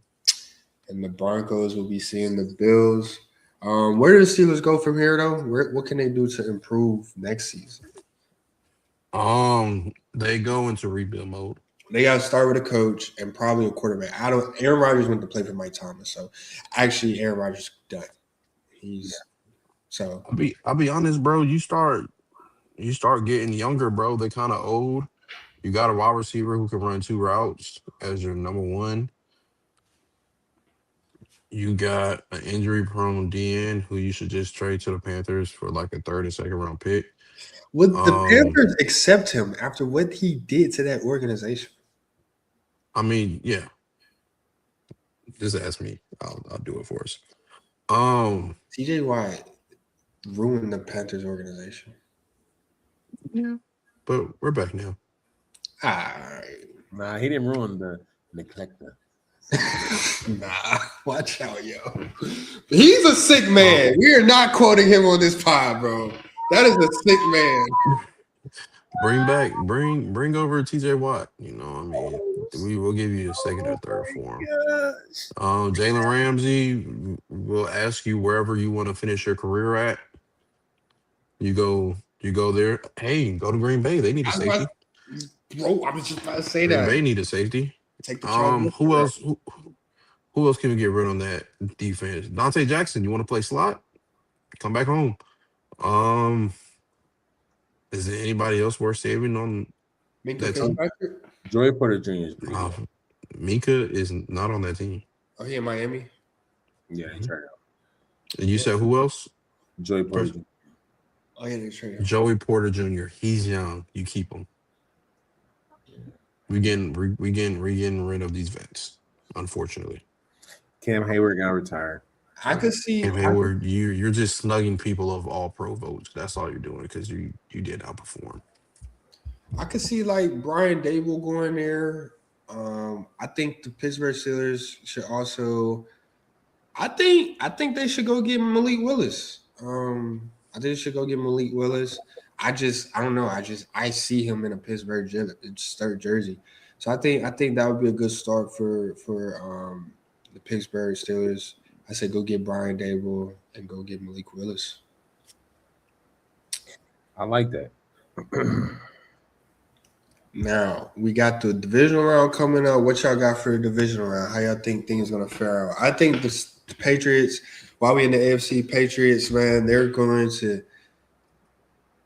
And the Broncos will be seeing the Bills. Where do the Steelers go from here, though? What can they do to improve next season? They go into rebuild mode. They got to start with a coach and probably a quarterback. Aaron Rodgers went to play for Mike Thomas, so actually Aaron Rodgers done. So I'll be honest, bro. You start getting younger, bro. They kind of old. You got a wide receiver who can run 2 routes as your number one. You got an injury-prone DN who you should just trade to the Panthers for like a 3rd and 2nd round pick. would the Panthers accept him after what he did to that organization? I mean, yeah. Just ask me. I'll do it for us. TJ Watt ruined the Panthers organization. Yeah, but we're back now. All right. Nah, he didn't ruin the neglector. Nah, watch out, yo. He's a sick man. We are not quoting him on this pod, bro. That is a sick man. Bring over TJ Watt. You know, I mean, we will give you a 2nd or 3rd for him. Jalen Ramsey will ask you wherever you want to finish your career at. You go there. Hey, go to Green Bay. They need a safety. Bro, I was just about to say Green that. Bay need a safety. Take the Chargers. Who else? Who else can we get rid on that defense? Dante Jackson. You want to play slot? Come back home. Is there anybody else worth saving on that team? Joey Porter Jr. is pretty good. Minka is not on that team. Oh, he in Miami? Yeah, he turned out. And you said who else? Joey Porter Jr. Oh, yeah, they traded. Joey Porter Jr. He's young. You keep him. We getting rid of these vets, unfortunately. Cam Hayward got retired. I could see Cam Hayward. You're just snugging people of all pro votes. That's all you're doing because you did outperform. I could see like Brian Dable going there. I think the Pittsburgh Steelers should also. I think they should go get Malik Willis. I think they should go get Malik Willis. I don't know. I see him in a Pittsburgh jersey. So I think that would be a good start for the Pittsburgh Steelers. I said go get Brian Dable and go get Malik Willis. I like that. Now we got the divisional round coming up. What y'all got for the divisional round? How y'all think things gonna fare out? I think the Patriots, while we in the AFC, Patriots, man, they're going to.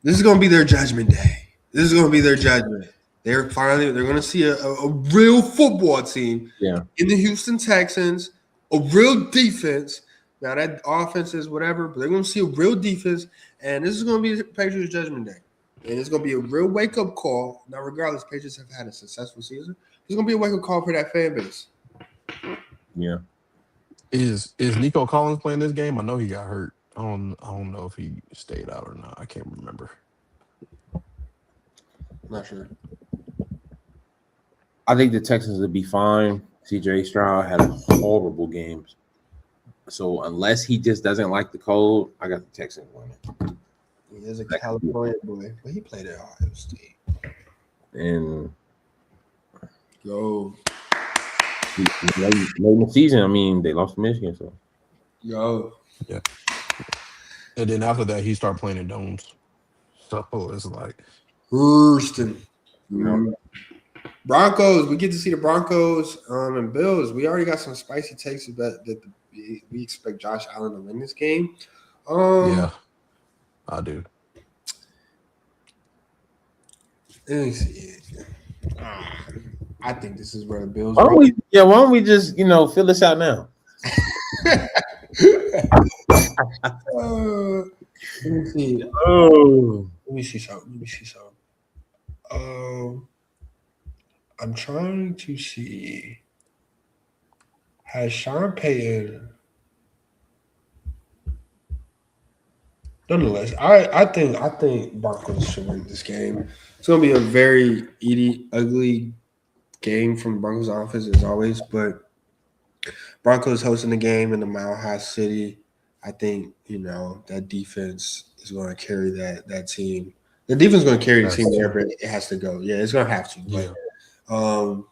This is gonna be their judgment day. This is gonna be their judgment. They're gonna see a real football team. Yeah. In the Houston Texans, a real defense. Now that offense is whatever, but they're gonna see a real defense, and this is gonna be the Patriots' judgment day. And it's going to be a real wake-up call. Now, regardless, Patriots have had a successful season. It's going to be a wake-up call for that fan base. Yeah. Is Nico Collins playing this game? I know he got hurt. I don't know if he stayed out or not. I can't remember. Not sure. I think the Texans would be fine. CJ Stroud had a horrible game. So unless he just doesn't like the cold, I got the Texans winning. He is a California boy, but he played at Ohio State. And Yo. late in the season, I mean, they lost to Michigan. So Yo. Yeah. And then after that, he started playing in domes. So it's like Hurston. Broncos. We get to see the Broncos and Bills. We already got some spicy takes that we expect Josh Allen to win this game. Yeah. I do. Let me see. I think this is where the Bills. why don't we just fill this out now? Let me see. Oh, Let me see something. I'm trying to see. Has Sean Payton? Nonetheless, I think Broncos should win this game. It's gonna be a very ugly game from the Broncos offense as always, but Broncos hosting the game in the Mile High City. I think that defense is going to carry that team. The defense is going to carry the team wherever it has to go. Yeah, it's going to have to. Yeah. But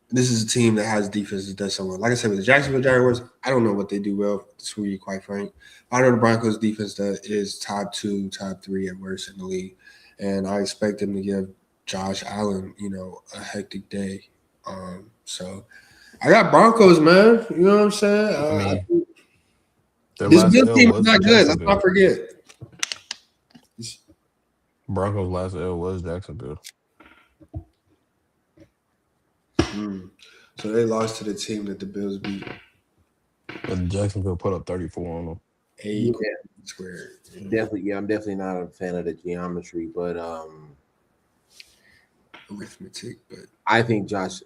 this is a team that has defense that does so well. Like I said, with the Jacksonville Jaguars, I don't know what they do well, to be quite frank. I know the Broncos defense that is top 2, top 3 at worst in the league. And I expect them to give Josh Allen, a hectic day. So I got Broncos, man. You know what I'm saying? This Bills team is not good. Let's not forget. Broncos' last L was Jacksonville. So they lost to the team that the Bills beat. And Jacksonville put up 34 on them. Squared. Definitely, I'm definitely not a fan of the geometry, but arithmetic. But I think Josh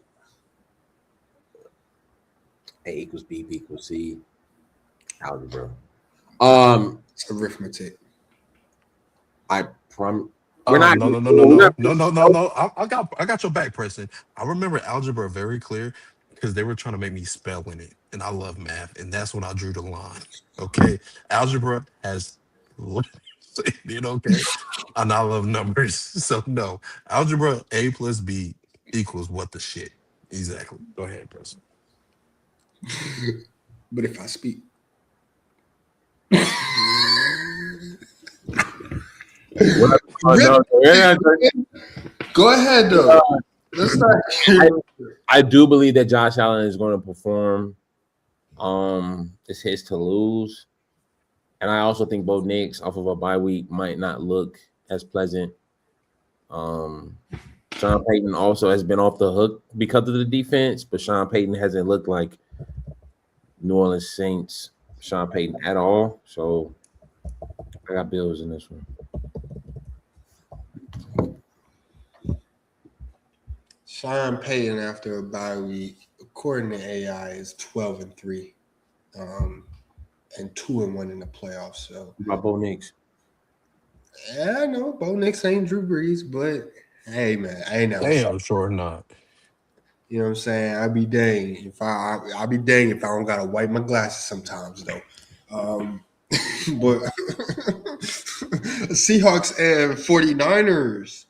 A equals B, B equals C. Algebra. It's arithmetic. We're not. No. I got your back, Preston. I remember algebra very clear because they were trying to make me spell in it, and I love math, and that's when I drew the line. Okay, algebra has, okay, and I love numbers, so no, algebra A plus B equals what the shit exactly. Go ahead, Preston. But if I speak. Go ahead, though. I do believe that Josh Allen is going to perform. It's his to lose, and I also think Bo Nix off of a bye week might not look as pleasant. Sean Payton also has been off the hook because of the defense, but Sean Payton hasn't looked like New Orleans Saints Sean Payton at all. So I got Bills in this one. Sean Payton after a bye week, according to AI, is 12-3, and 2-1 in the playoffs. So what about Bo Nix? Yeah, I know Bo Nix ain't Drew Brees, but hey, man, I ain't never. Damn, sure not. You know what I'm saying? I'd be dang if I'd be dang if I don't gotta wipe my glasses sometimes though. But Seahawks and 49ers.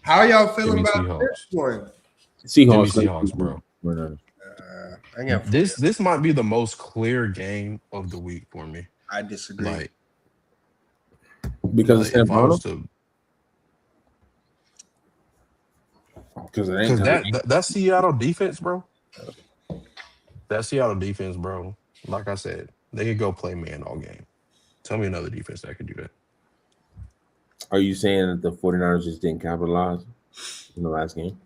How y'all feeling about this one? Seahawks, bro. This might be the most clear game of the week for me. I disagree. Because if I was to, because that Seattle defense, bro. That Seattle defense, bro. Like I said, they could go play man all game. Tell me another defense that could do that. Are you saying that the 49ers just didn't capitalize in the last game?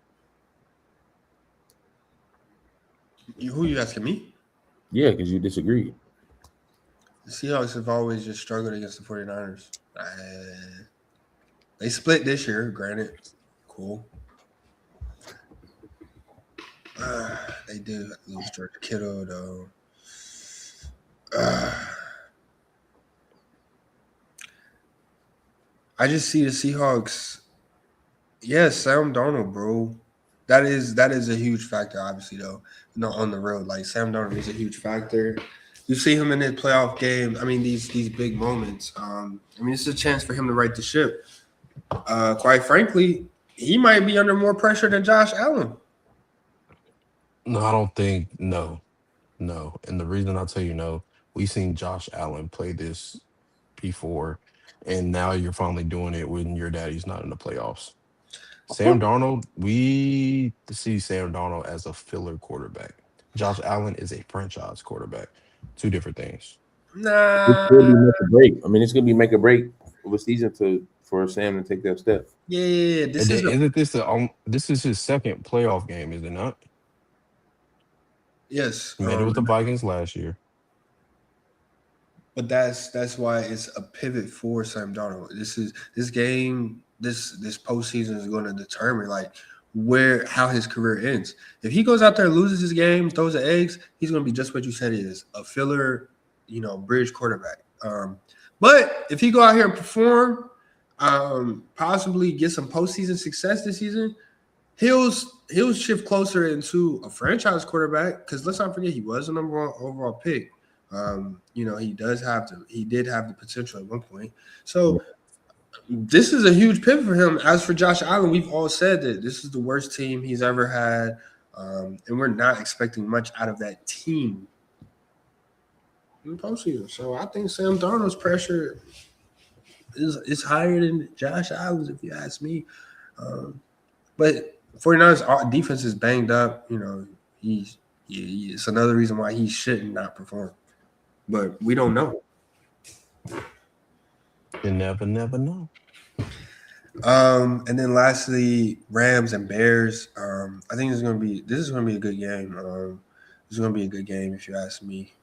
Who you asking me? Yeah, because you disagreed. The Seahawks have always just struggled against the 49ers. They split this year, granted. Cool. They did lose George Kittle, though. I just see the Seahawks. Yes, Sam Darnold, bro. That is a huge factor, obviously, though. On the road, like Sam Darnold is a huge factor. You see him in his playoff game. I mean, these big moments. It's a chance for him to right the ship. Quite frankly, he might be under more pressure than Josh Allen. No, I don't think no. And the reason I tell you no, we've seen Josh Allen play this before, and now you're finally doing it when your daddy's not in the playoffs. Sam Darnold, we see Sam Darnold as a filler quarterback. Josh Allen is a franchise quarterback. Two different things. Nah. It's going to be make or break. I mean, it's going to be make or break of a season for Sam to take that step. Yeah. This is his second playoff game, is it not? Yes. He made it with the Vikings last year. But that's why it's a pivot for Sam Darnold. This this postseason is going to determine like how his career ends. If he goes out there and loses his game, throws the eggs, he's going to be just what you said he is, a filler, bridge quarterback. But if he go out here and perform, possibly get some postseason success this season, he'll shift closer into a franchise quarterback because let's not forget he was the number 1 overall pick. He did have the potential at one point. So this is a huge pivot for him. As for Josh Allen, we've all said that this is the worst team he's ever had, and we're not expecting much out of that team in the postseason. So I think Sam Darnold's pressure is higher than Josh Allen's, if you ask me. But 49ers defense is banged up. It's another reason why he shouldn't not perform. But we don't know. You never know. And then lastly, Rams and Bears. I think this is gonna be a good game. This is gonna be a good game if you ask me.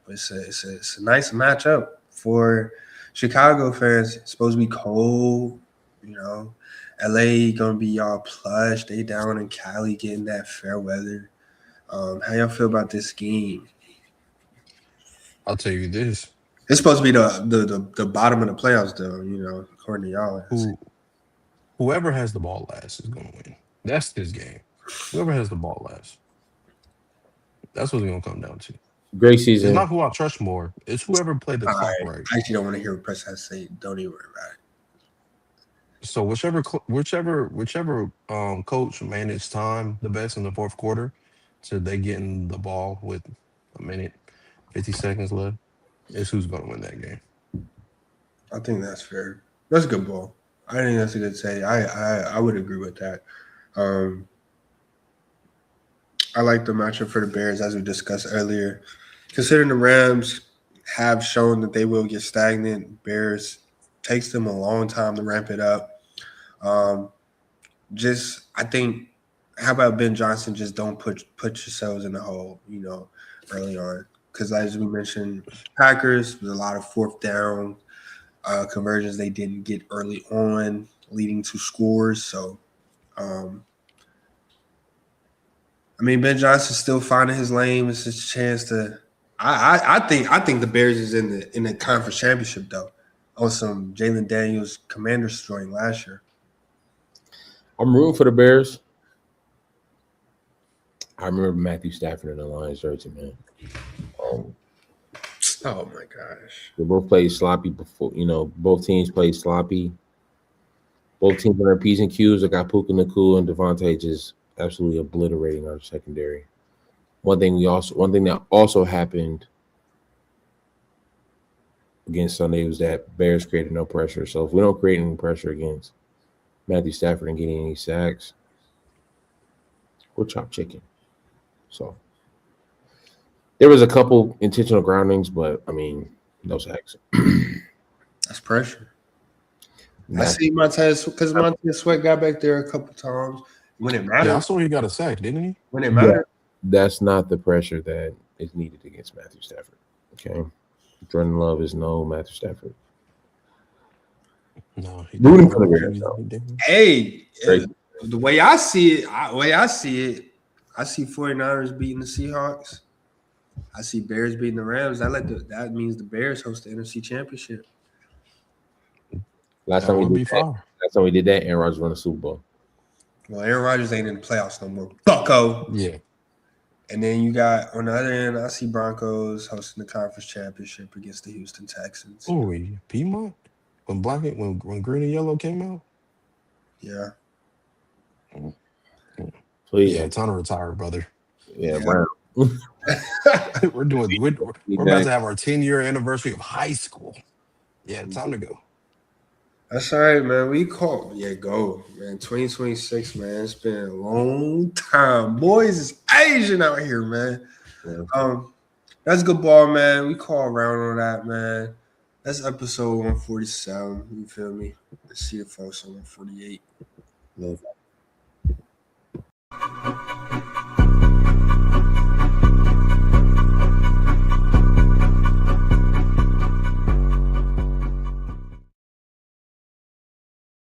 It's a nice matchup for Chicago fans. It's supposed to be cold, LA gonna be all plush. They down in Cali getting that fair weather. How y'all feel about this game? I'll tell you this. It's supposed to be the bottom of the playoffs, though. According to y'all. Whoever has the ball last is going to win. That's this game. Whoever has the ball last. That's what it's going to come down to. Great season. It's not who I trust more. It's whoever played the clock right. I actually don't want to hear what Press has to say. Don't even worry about it. So whichever coach managed time the best in the fourth quarter, so they getting the ball with a minute, 50 seconds left, is who's going to win that game. I think that's fair. That's a good ball. I think that's a good say. I would agree with that. I like the matchup for the Bears, as we discussed earlier. Considering the Rams have shown that they will get stagnant, Bears takes them a long time to ramp it up. I think, how about Ben Johnson? Just don't put yourselves in the hole, early on. Because as we mentioned, Packers was a lot of fourth down conversions they didn't get early on, leading to scores. So, Ben Johnson's still finding his lane. It's his chance to. I think the Bears is in the conference championship though, on some Jalen Daniels Commanders story last year. I'm rooting for the Bears. I remember Matthew Stafford in the Lions jersey, man. Oh my gosh! They both played sloppy before. Both teams played sloppy. Both teams on their P's and Q's. I got Puka Nacua and Devontae just absolutely obliterating our secondary. One thing that also happened against Sunday was that Bears created no pressure. So if we don't create any pressure against Matthew Stafford and getting any sacks, we're chopped chicken. So there was a couple intentional groundings, but no sacks. That's pressure. I see Montez Sweat got back there a couple times when it mattered. Yeah, I saw he got a sack, didn't he? When it mattered. That's not the pressure that is needed against Matthew Stafford. Okay, Jordan Love is no Matthew Stafford. No, he didn't. Hey, the way I see it, I see 49ers beating the Seahawks. I see Bears beating the Rams. That means the Bears host the NFC Championship. Last time we did that, Aaron Rodgers won the Super Bowl. Well, Aaron Rodgers ain't in the playoffs no more. Bucko. Yeah. And then you got, on the other end, I see Broncos hosting the conference championship against the Houston Texans. Oh, Piedmont? When green and yellow came out? Yeah. So yeah, time to retire, brother. Yeah, Brown. we're about to have our 10-year anniversary of high school. Yeah, time to go. That's all right, man. Go, man. 2026, man. It's been a long time. Boys is Asian out here, man. Yeah. That's good ball, man. We call around on that, man. That's episode 147. You feel me? Let's see the folks on 148. Love.